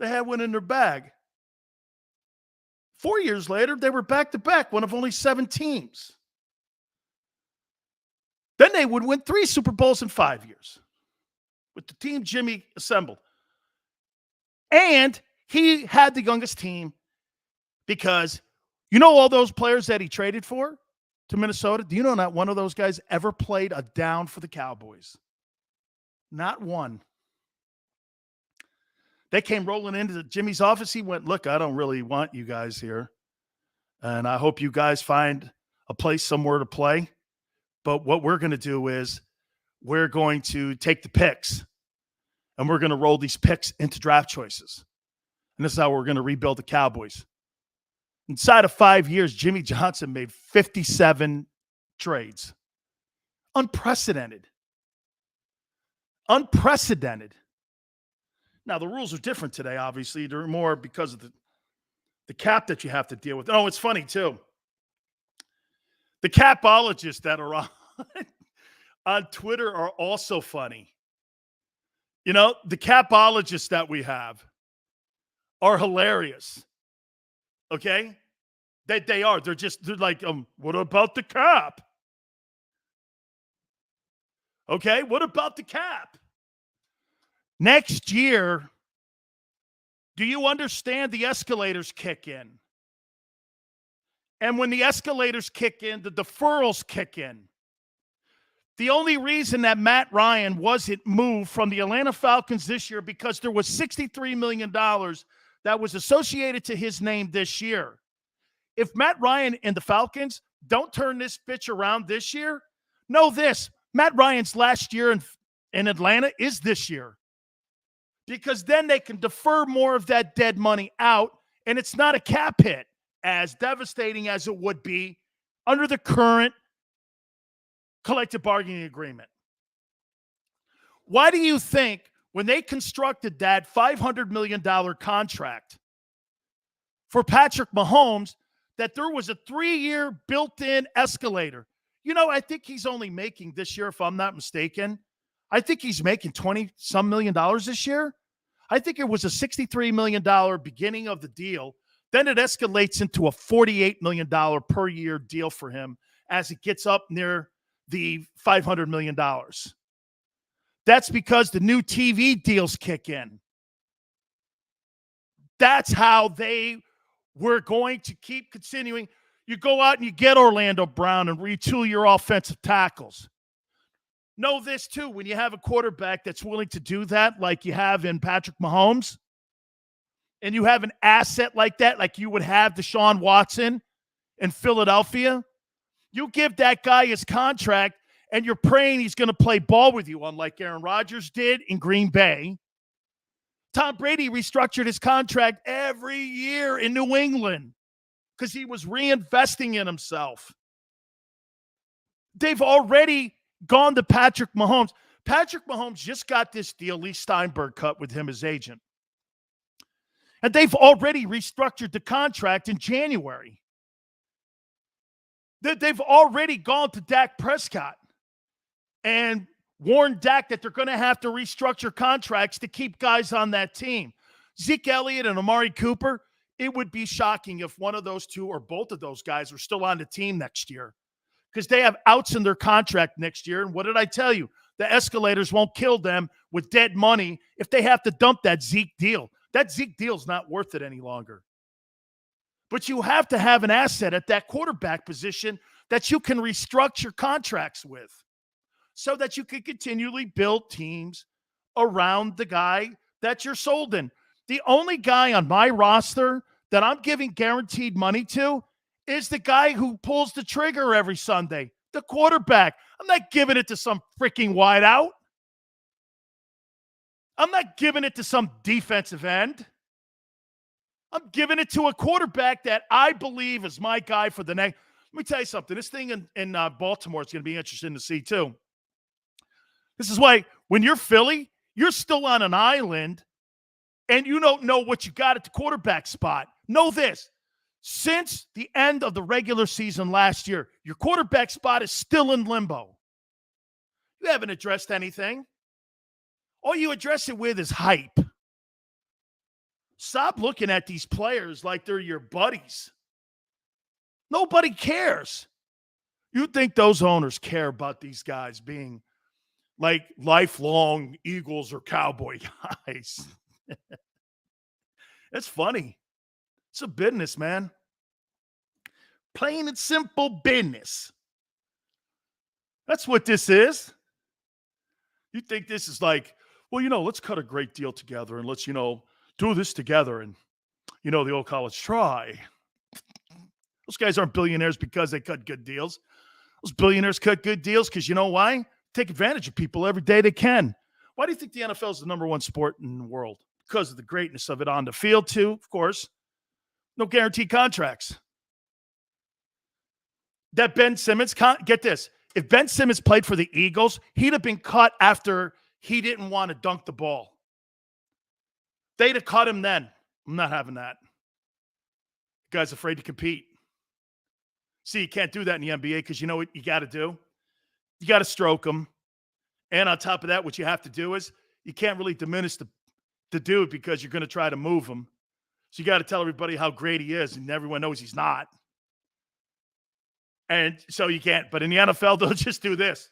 they had one in their bag. 4 years later, they were back-to-back, one of only 7 teams. Then they would win 3 Super Bowls in 5 years with the team Jimmy assembled. And he had the youngest team because you know all those players that he traded for to Minnesota? Do you know not one of those guys ever played a down for the Cowboys? Not one. They came rolling into Jimmy's office. He went, look, I don't really want you guys here. And I hope you guys find a place somewhere to play. But what we're going to do is we're going to take the picks and we're going to roll these picks into draft choices. And this is how we're going to rebuild the Cowboys. Inside of 5 years, Jimmy Johnson made 57 trades. Unprecedented. Unprecedented. Now, the rules are different today, obviously. They're more because of the cap that you have to deal with. Oh, it's funny, too. The capologists that are on Twitter are also funny. You know, the capologists that we have are hilarious. Okay? They are. They're like, what about the cap? Okay, what about the cap? Next year, do you understand the escalators kick in? And when the escalators kick in, the deferrals kick in. The only reason that Matt Ryan wasn't moved from the Atlanta Falcons this year because there was $63 million that was associated to his name this year. If Matt Ryan and the Falcons don't turn this bitch around this year, know this, Matt Ryan's last year in Atlanta is this year. Because then they can defer more of that dead money out, and it's not a cap hit, as devastating as it would be under the current collective bargaining agreement. Why do you think when they constructed that $500 million contract for Patrick Mahomes that there was a 3-year built-in escalator? You know, I think he's only making this year, if I'm not mistaken, I think he's making $20-some million this year. I think it was a $63 million beginning of the deal. Then it escalates into a $48 million per year deal for him as it gets up near the $500 million. That's because the new TV deals kick in. That's how they were going to keep continuing. You go out and you get Orlando Brown and retool your offensive tackles. Know this, too, when you have a quarterback that's willing to do that, like you have in Patrick Mahomes, and you have an asset like that, like you would have Desean Watson in Philadelphia, you give that guy his contract, and you're praying he's going to play ball with you, unlike Aaron Rodgers did in Green Bay. Tom Brady restructured his contract every year in New England because he was reinvesting in himself. They've already gone to Patrick Mahomes. Patrick Mahomes just got this deal Lee Steinberg cut with him as agent. And they've already restructured the contract in January. They've already gone to Dak Prescott and warned Dak that they're going to have to restructure contracts to keep guys on that team. Zeke Elliott and Amari Cooper, it would be shocking if one of those two or both of those guys were still on the team next year because they have outs in their contract next year. And what did I tell you? The escalators won't kill them with dead money if they have to dump that Zeke deal. That Zeke deal's not worth it any longer. But you have to have an asset at that quarterback position that you can restructure contracts with so that you can continually build teams around the guy that you're sold in. The only guy on my roster that I'm giving guaranteed money to is the guy who pulls the trigger every Sunday, the quarterback. I'm not giving it to some freaking wideout. I'm not giving it to some defensive end. I'm giving it to a quarterback that I believe is my guy for the next. Let me tell you something. This thing in Baltimore is going to be interesting to see, too. This is why when you're Philly, you're still on an island, and you don't know what you got at the quarterback spot. Know this. Since the end of the regular season last year, your quarterback spot is still in limbo. You haven't addressed anything. All you address it with is hype. Stop looking at these players like they're your buddies. Nobody cares. You think those owners care about these guys being like lifelong Eagles or Cowboy guys? It's funny. It's a business, man. Plain and simple business. That's what this is. You think this is like, well, let's cut a great deal together and let's, do this together and, the old college try. Those guys aren't billionaires because they cut good deals. Those billionaires cut good deals because you know why? Take advantage of people every day they can. Why do you think the NFL is the number one sport in the world? Because of the greatness of it on the field, too, of course. No guaranteed contracts. That Ben Simmons, get this. If Ben Simmons played for the Eagles, he'd have been cut after he didn't want to dunk the ball. They'd have cut him then. I'm not having that. The guy's afraid to compete. See, you can't do that in the NBA because you know what you got to do? You got to stroke him. And on top of that, what you have to do is you can't really diminish the dude because you're going to try to move him. So you got to tell everybody how great he is, and everyone knows he's not. And so you can't. But in the NFL, they'll just do this.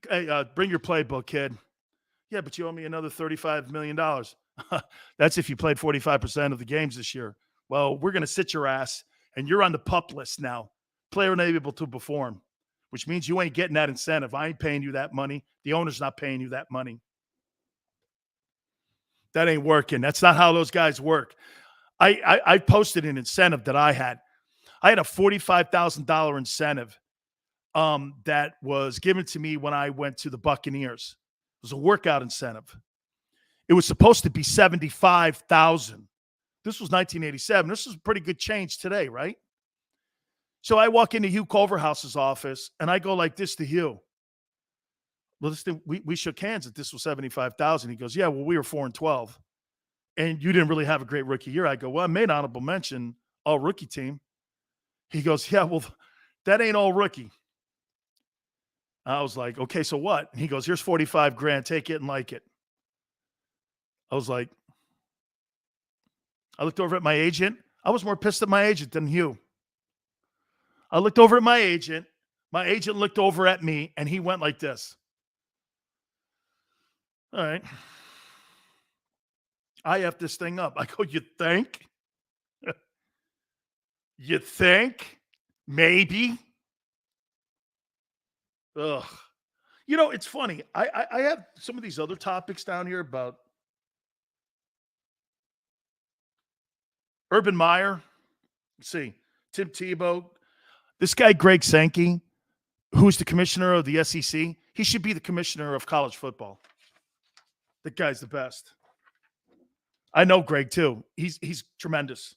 Hey, bring your playbook, kid. Yeah, but you owe me another $35 million. That's if you played 45% of the games this year. Well, we're going to sit your ass, and you're on the PUP list now. Player unable to perform, which means you ain't getting that incentive. I ain't paying you that money. The owner's not paying you that money. That ain't working. That's not how those guys work. I posted an incentive that I had. I had a $45,000 incentive that was given to me when I went to the Buccaneers. It was a workout incentive. It was supposed to be $75,000. This was 1987. This is a pretty good change today, right? So I walk into Hugh Culverhouse's office, and I go like this to Hugh. Well, we shook hands that this was $75,000. He goes, yeah, well, we were 4-12. And you didn't really have a great rookie year. I go, well, I made honorable mention, all rookie team. He goes, yeah, well, that ain't all rookie. I was like, okay, so what? And he goes, here's $45,000. Take it and like it. I was like, I looked over at my agent. I was more pissed at my agent than Hugh. I looked over at my agent. My agent looked over at me, and he went like this. All right. I F this thing up. I go, you think? You think? Maybe? Ugh. You know, it's funny. I have some of these other topics down here about Urban Meyer. Let's see. Tim Tebow. This guy, Greg Sankey, who's the commissioner of the SEC, he should be the commissioner of college football. That guy's the best. I know Greg, too. He's tremendous.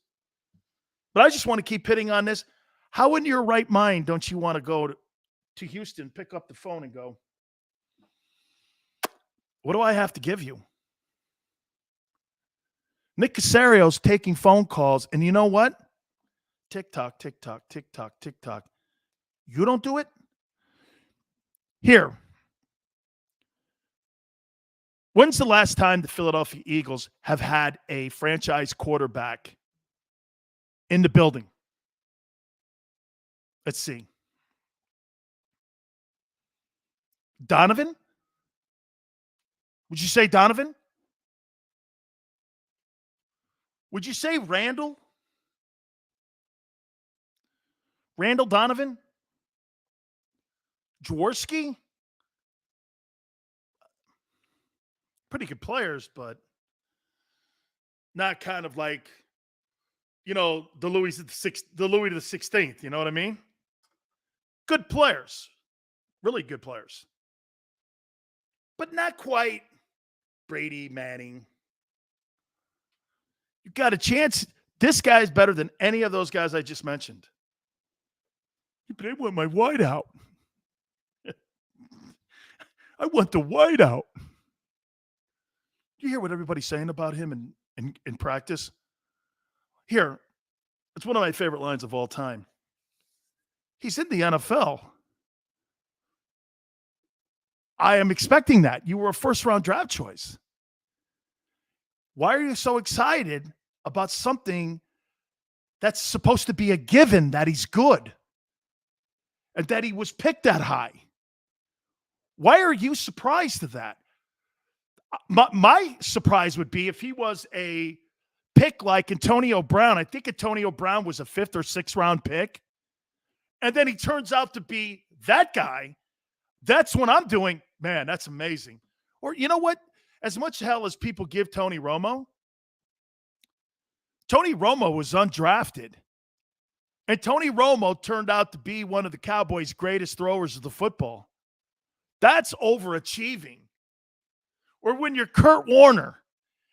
But I just want to keep hitting on this. How in your right mind don't you want to go to Houston, pick up the phone and go, what do I have to give you? Nick Casario's taking phone calls, and you know what? TikTok, TikTok, TikTok, TikTok. You don't do it? Here. When's the last time the Philadelphia Eagles have had a franchise quarterback in the building? Let's see. Donovan? Would you say Donovan? Would you say Randall? Randall Donovan? Jaworski? Pretty good players, but not kind of like, you know, the Louis the 16th. You know what I mean? Good players, really good players, but not quite Brady, Manning. You got a chance. This guy's better than any of those guys I just mentioned. But I want my wideout. I want the wideout. You hear what everybody's saying about him in practice? Here, it's one of my favorite lines of all time. He's in the NFL. I am expecting that. You were a first-round draft choice. Why are you so excited about something that's supposed to be a given that he's good and that he was picked that high? Why are you surprised at that? My surprise would be if he was a pick like Antonio Brown. I think Antonio Brown was a 5th or 6th round pick. And then he turns out to be that guy. That's when I'm doing, man, that's amazing. Or you know what? As much hell as people give Tony Romo was undrafted. And Tony Romo turned out to be one of the Cowboys' greatest throwers of the football. That's overachieving. Or when you're Kurt Warner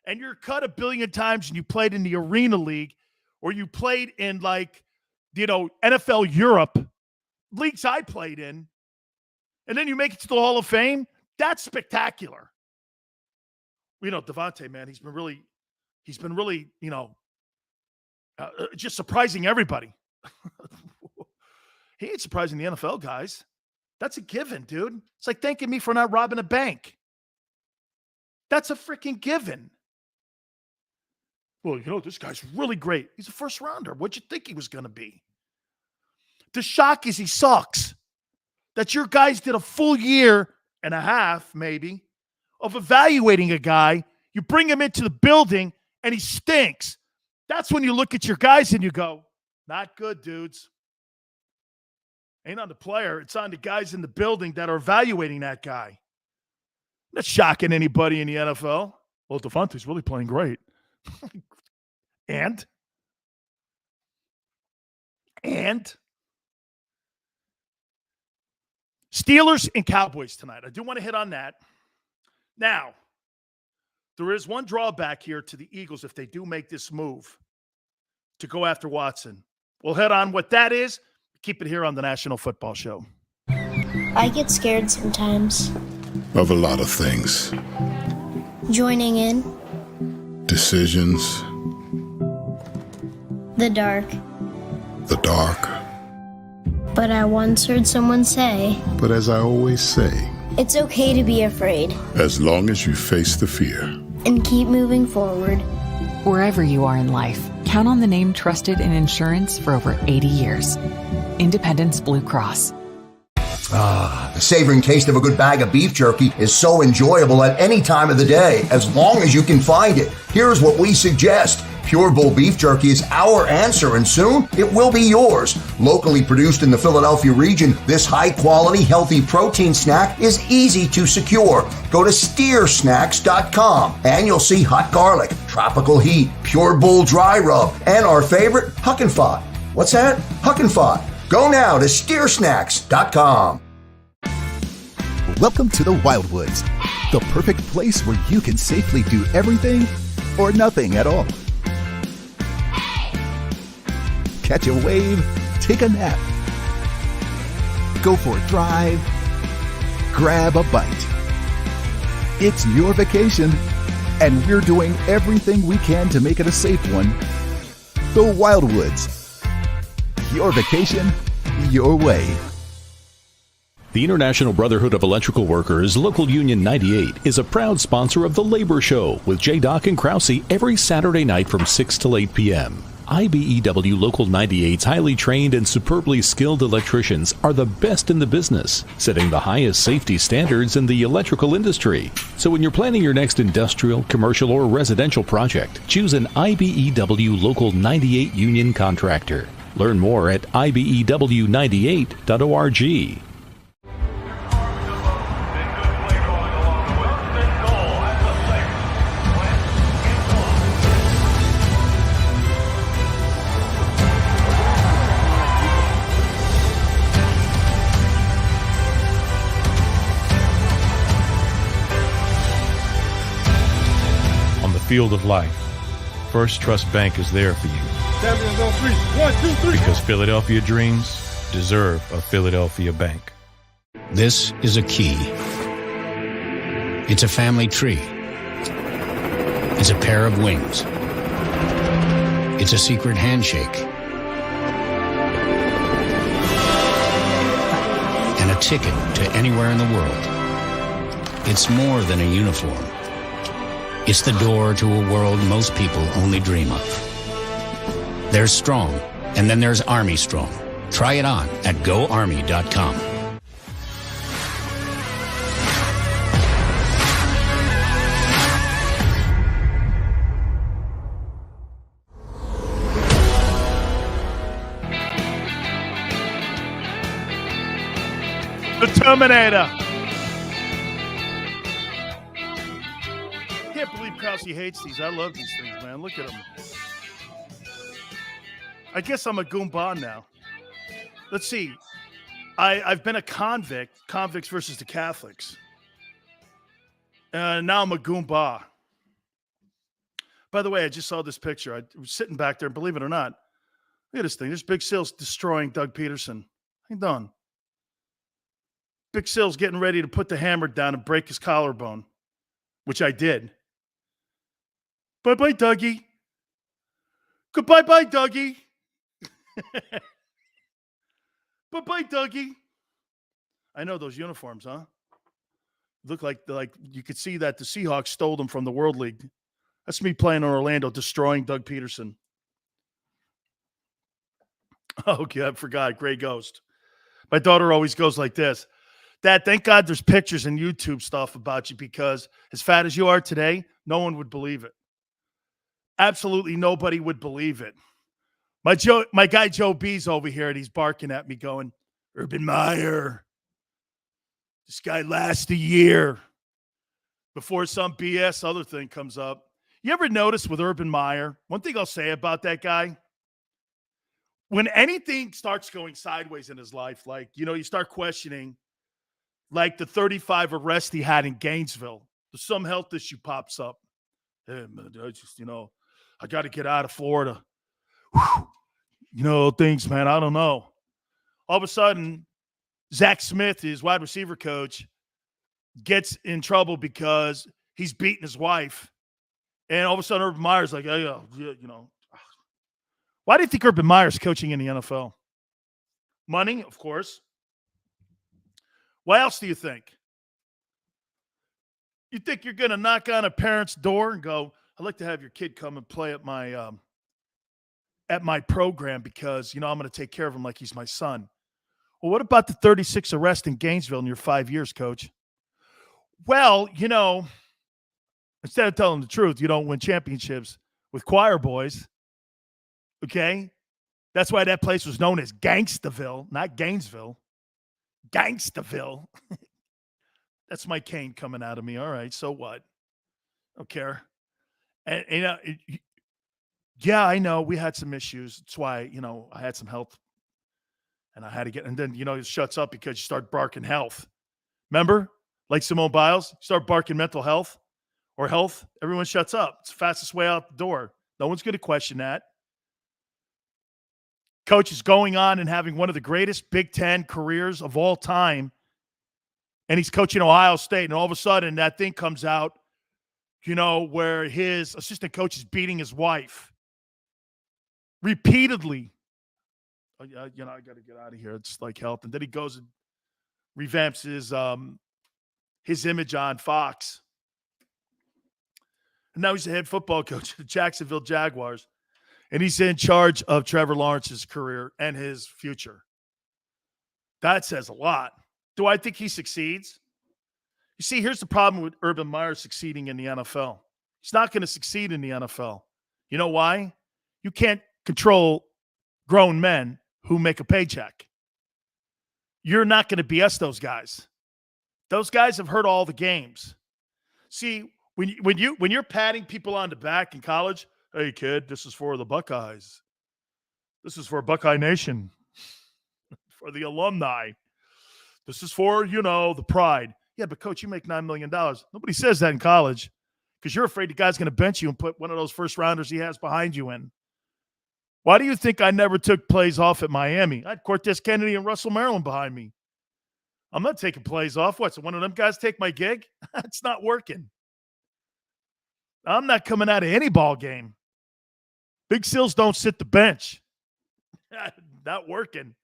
and you're cut a billion times and you played in the Arena League or you played in NFL Europe, leagues I played in, and then you make it to the Hall of Fame, that's spectacular. Devonte, man, he's been really, just surprising everybody. He ain't surprising the NFL guys. That's a given, dude. It's like thanking me for not robbing a bank. That's a freaking given. Well, this guy's really great. He's a first rounder. What'd you think he was going to be? The shock is he sucks. That your guys did a full year and a half, maybe, of evaluating a guy. You bring him into the building and he stinks. That's when you look at your guys and you go, not good, dudes. Ain't on the player. It's on the guys in the building that are evaluating that guy. Not shocking anybody in the NFL. Well, Devontae's really playing great. And Steelers and Cowboys tonight. I do want to hit on that. Now, there is one drawback here to the Eagles if they do make this move to go after Watson. We'll hit on what that is. Keep it here on the National Football Show. I get scared sometimes. Of a lot of things. Joining in. Decisions. The dark. The dark. But I once heard someone say, But as I always say, it's okay to be afraid. as long as you face the fear. And keep moving forward. Wherever you are in life, count on the name trusted in insurance for over 80 years. Independence Blue Cross. The savoring taste of a good bag of beef jerky is so enjoyable at any time of the day, as long as you can find it. Here's what we suggest. Pure Bull beef jerky is our answer, and soon it will be yours. Locally produced in the Philadelphia region, this high-quality, healthy protein snack is easy to secure. Go to steersnacks.com, and you'll see hot garlic, tropical heat, Pure Bull dry rub, and our favorite, Huck and Fod. What's that? Huck and Fod. Go now to steersnacks.com. Welcome to the Wildwoods, the perfect place where you can safely do everything or nothing at all. Catch a wave, take a nap, go for a drive, grab a bite. It's your vacation, and we're doing everything we can to make it a safe one. The Wildwoods. Your vacation, your way. The International Brotherhood of Electrical Workers, Local Union 98, is a proud sponsor of The Labor Show with J. and Krause every Saturday night from 6 till 8 p.m. IBEW Local 98's highly trained and superbly skilled electricians are the best in the business, setting the highest safety standards in the electrical industry. So when you're planning your next industrial, commercial, or residential project, choose an IBEW Local 98 union contractor. Learn more at ibew98.org. On the field of life, First Trust Bank is there for you. Champions on three. 1, 2, 3. Because Philadelphia dreams deserve a Philadelphia bank. This is a key. It's a family tree. It's a pair of wings. It's a secret handshake. And a ticket to anywhere in the world. It's more than a uniform. It's the door to a world most people only dream of. There's Strong, and then there's Army Strong. Try it on at GoArmy.com. The Terminator. Can't believe Krause hates these. I love these things, man. Look at them. I guess I'm a Goomba now. Let's see. I've been a convict. Convicts versus the Catholics. Now I'm a Goomba. By the way, I just saw this picture. I was sitting back there, believe it or not. Look at this thing. There's Big Sil's destroying Doug Peterson. How you doing? Big Sil's getting ready to put the hammer down and break his collarbone, which I did. Bye-bye, Dougie. Goodbye-bye, Dougie. Bye-bye, Dougie. I know those uniforms, huh? Look like you could see that the Seahawks stole them from the World League. That's me playing in Orlando, destroying Doug Peterson. Oh, yeah, I forgot. Gray Ghost. My daughter always goes like this. Dad, thank God there's pictures and YouTube stuff about you, because as fat as you are today, no one would believe it. Absolutely nobody would believe it. My guy Joe B's over here, and he's barking at me going, Urban Meyer, this guy lasts a year. before some BS other thing comes up. You ever notice with Urban Meyer, one thing I'll say about that guy, when anything starts going sideways in his life, like, you start questioning, like the 35 arrest he had in Gainesville, some health issue pops up. Hey, man, I just, I got to get out of Florida. Whew. Things, man, I don't know. All of a sudden, Zach Smith, his wide receiver coach, gets in trouble because he's beating his wife. And all of a sudden, Urban Meyer's like, why do you think Urban Meyer's coaching in the NFL? Money, of course. What else do you think? You think you're going to knock on a parent's door and go, I'd like to have your kid come and play at my program because, I'm going to take care of him like he's my son. Well, what about the 36 arrests in Gainesville in your 5 years, coach? Well, instead of telling the truth, you don't win championships with choir boys. Okay? That's why that place was known as Gangstaville, not Gainesville. Gangstaville. That's my cane coming out of me. All right, so what? Don't care. And yeah, I know we had some issues. That's why, I had some health and I had to get, and then, it shuts up because you start barking health. Remember? Like Simone Biles, start barking mental health or health, everyone shuts up. It's the fastest way out the door. No one's going to question that. Coach is going on and having one of the greatest Big Ten careers of all time, and he's coaching Ohio State, and all of a sudden that thing comes out, where his assistant coach is beating his wife repeatedly. I got to get out of here. It's like health. And then he goes and revamps his image on Fox. And now he's the head football coach of the Jacksonville Jaguars. And he's in charge of Trevor Lawrence's career and his future. That says a lot. Do I think he succeeds? You see, here's the problem with Urban Meyer succeeding in the NFL. He's not going to succeed in the NFL. You know why? You can't control grown men who make a paycheck. You're not going to BS those guys. Those guys have heard all the games. See, when you're patting people on the back in college, hey, kid, this is for the Buckeyes. This is for Buckeye Nation, for the alumni. This is for, the pride. Yeah, but, Coach, you make $9 million. Nobody says that in college because you're afraid the guy's going to bench you and put one of those first-rounders he has behind you in. Why do you think I never took plays off at Miami? I had Cortez Kennedy and Russell Maryland behind me. I'm not taking plays off. What, so one of them guys take my gig? It's not working. I'm not coming out of any ball game. Big Sills don't sit the bench. Not working.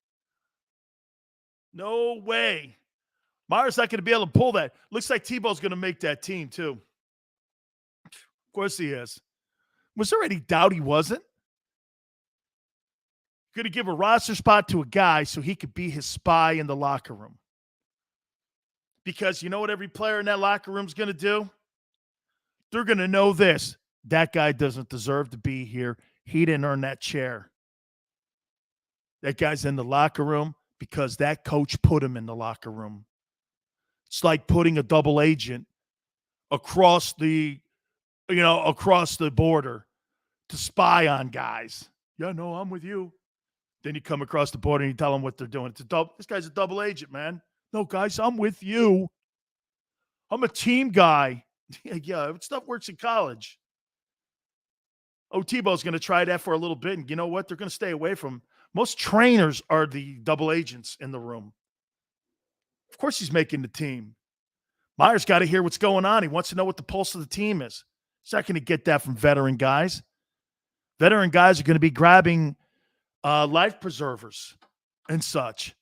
No way. Meyer's not going to be able to pull that. Looks like Tebow's going to make that team, too. Of course he is. Was there any doubt he wasn't? Going to give a roster spot to a guy so he could be his spy in the locker room. Because you know what every player in that locker room is going to do? They're going to know this. That guy doesn't deserve to be here. He didn't earn that chair. That guy's in the locker room because that coach put him in the locker room. It's like putting a double agent across the border to spy on guys. Yeah, no, I'm with you. Then you come across the border and you tell them what they're doing. This guy's a double agent, man. No, guys, I'm with you. I'm a team guy. Yeah, stuff works in college. Tebow's going to try that for a little bit, and you know what? They're going to stay away from. Most trainers are the double agents in the room. Of course he's making the team. Meyer's got to hear what's going on. He wants to know what the pulse of the team is. He's not going to get that from veteran guys. Veteran guys are going to be grabbing life preservers and such.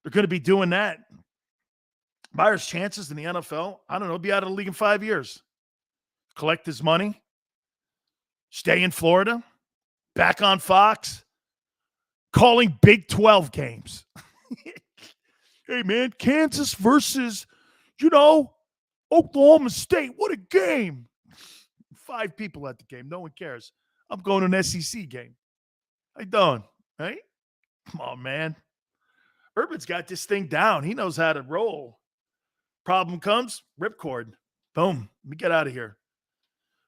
They're going to be doing that. Meyer's chances in the NFL, I don't know, be out of the league in 5 years. Collect his money. Stay in Florida. Back on Fox. Calling Big 12 games. Hey, man, Kansas versus, Oklahoma State. What a game. 5 people at the game. No one cares. I'm going to an SEC game. How you doing? Hey? Come on, man. Urban's got this thing down. He knows how to roll. Problem comes, ripcord. Boom. Let me get out of here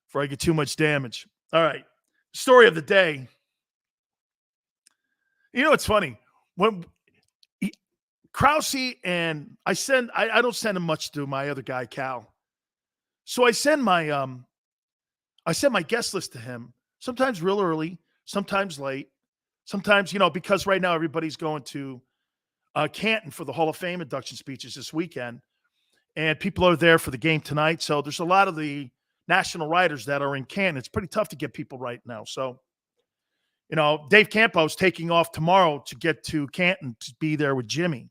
before I get too much damage. All right. Story of the day. You know what's funny? When Krause and I don't send him much to my other guy, Cal. So I send my guest list to him, sometimes real early, sometimes late, sometimes, because right now everybody's going to Canton for the Hall of Fame induction speeches this weekend. And people are there for the game tonight. So there's a lot of the national writers that are in Canton. It's pretty tough to get people right now. So, Dave Campo is taking off tomorrow to get to Canton to be there with Jimmy.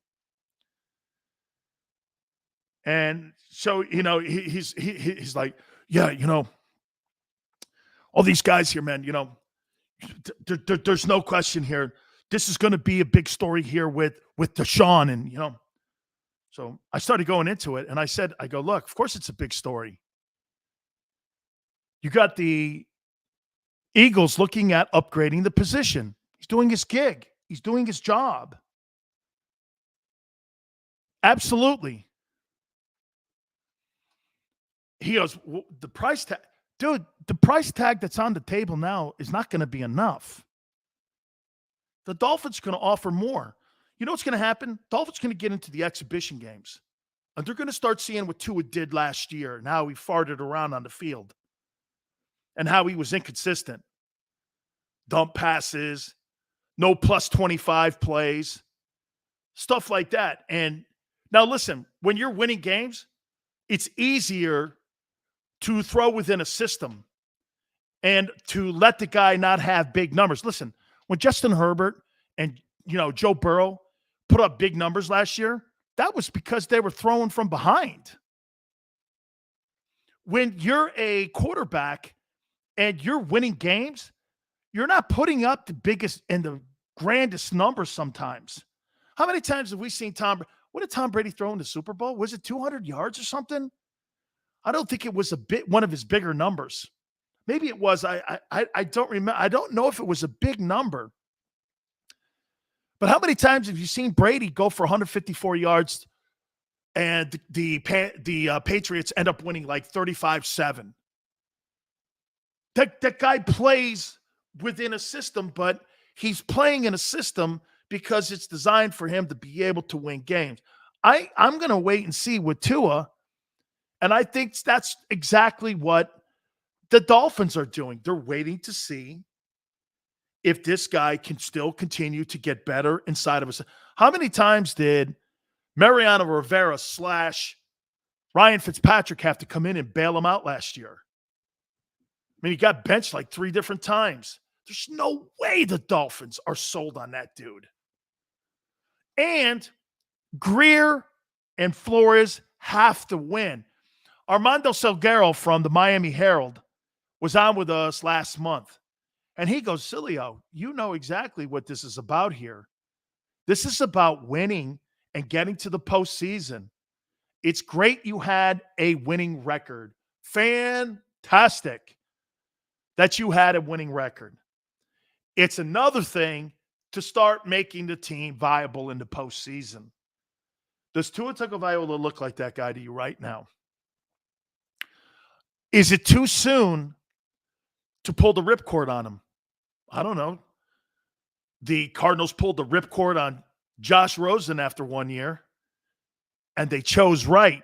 And so, he's like, yeah, all these guys here, man, there's no question here. This is going to be a big story here with Desean. And, so I started going into it and I go, look, of course it's a big story. You got the Eagles looking at upgrading the position. He's doing his gig. He's doing his job. Absolutely. He goes, well, the price tag, dude, the price tag that's on the table now is not going to be enough. The Dolphins are going to offer more. You know what's going to happen? Dolphins are going to get into the exhibition games. And they're going to start seeing what Tua did last year and how he farted around on the field. And how he was inconsistent. Dump passes, no plus 25 plays, stuff like that. And now listen, when you're winning games, it's easier to throw within a system and to let the guy not have big numbers. Listen, when Justin Herbert and Joe Burrow put up big numbers last year, that was because they were throwing from behind. When you're a quarterback and you're winning games, you're not putting up the biggest and the grandest numbers sometimes. How many times have we seen what did Tom Brady throw in the Super Bowl? Was it 200 yards or something? I don't think it was one of his bigger numbers. Maybe it was. I don't remember. I don't know if it was a big number. But how many times have you seen Brady go for 154 yards and the Patriots end up winning like 35-7? That guy plays within a system, but he's playing in a system because it's designed for him to be able to win games. I'm going to wait and see with Tua, and I think that's exactly what the Dolphins are doing. They're waiting to see if this guy can still continue to get better inside of us. How many times did Mariano Rivera / Ryan Fitzpatrick have to come in and bail him out last year? I mean, he got benched like 3 different times. There's no way the Dolphins are sold on that dude. And Greer and Flores have to win. Armando Salguero from the Miami Herald was on with us last month. And he goes, Sileo, you know exactly what this is about here. This is about winning and getting to the postseason. It's great you had a winning record. Fantastic that you had a winning record. It's another thing to start making the team viable in the postseason. Does Tua Tagovailoa look like that guy to you right now? Is it too soon to pull the ripcord on him? I don't know. The Cardinals pulled the ripcord on Josh Rosen after 1 year, and they chose right.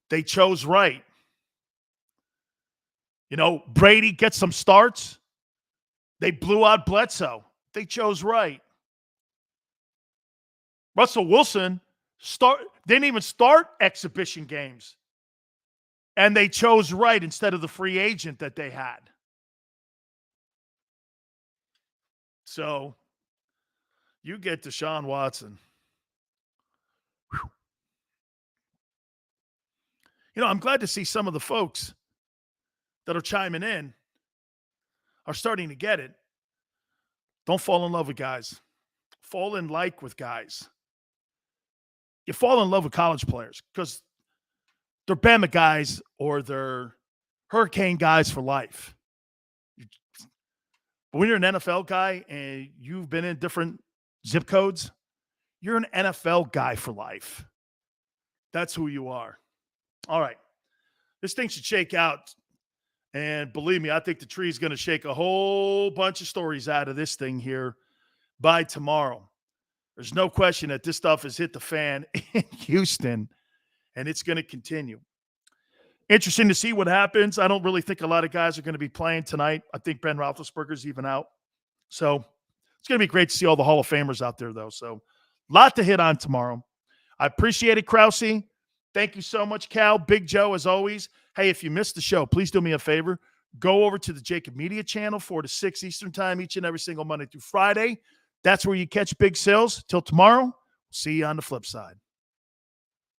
They chose right. Brady gets some starts. They blew out Bledsoe. They chose right. Russell Wilson didn't even start exhibition games. And they chose right instead of the free agent that they had. So you get Desean Watson. Whew. I'm glad to see some of the folks that are chiming in are starting to get it. Don't fall in love with guys. Fall in like with guys. You fall in love with college players because they're Bama guys or they're Hurricane guys for life. But when you're an NFL guy and you've been in different zip codes, you're an NFL guy for life. That's who you are. All right. This thing should shake out. And believe me, I think the tree is going to shake a whole bunch of stories out of this thing here by tomorrow. There's no question that this stuff has hit the fan in Houston, and it's going to continue. Interesting to see what happens. I don't really think a lot of guys are going to be playing tonight. I think Ben Roethlisberger's even out. So it's going to be great to see all the Hall of Famers out there, though. So a lot to hit on tomorrow. I appreciate it, Krause. Thank you so much, Cal. Big Joe, as always. Hey, if you missed the show, please do me a favor. Go over to the JAKIB Media channel, 4 to 6 Eastern time, each and every single Monday through Friday. That's where you catch Big Sales. Till tomorrow, see you on the flip side.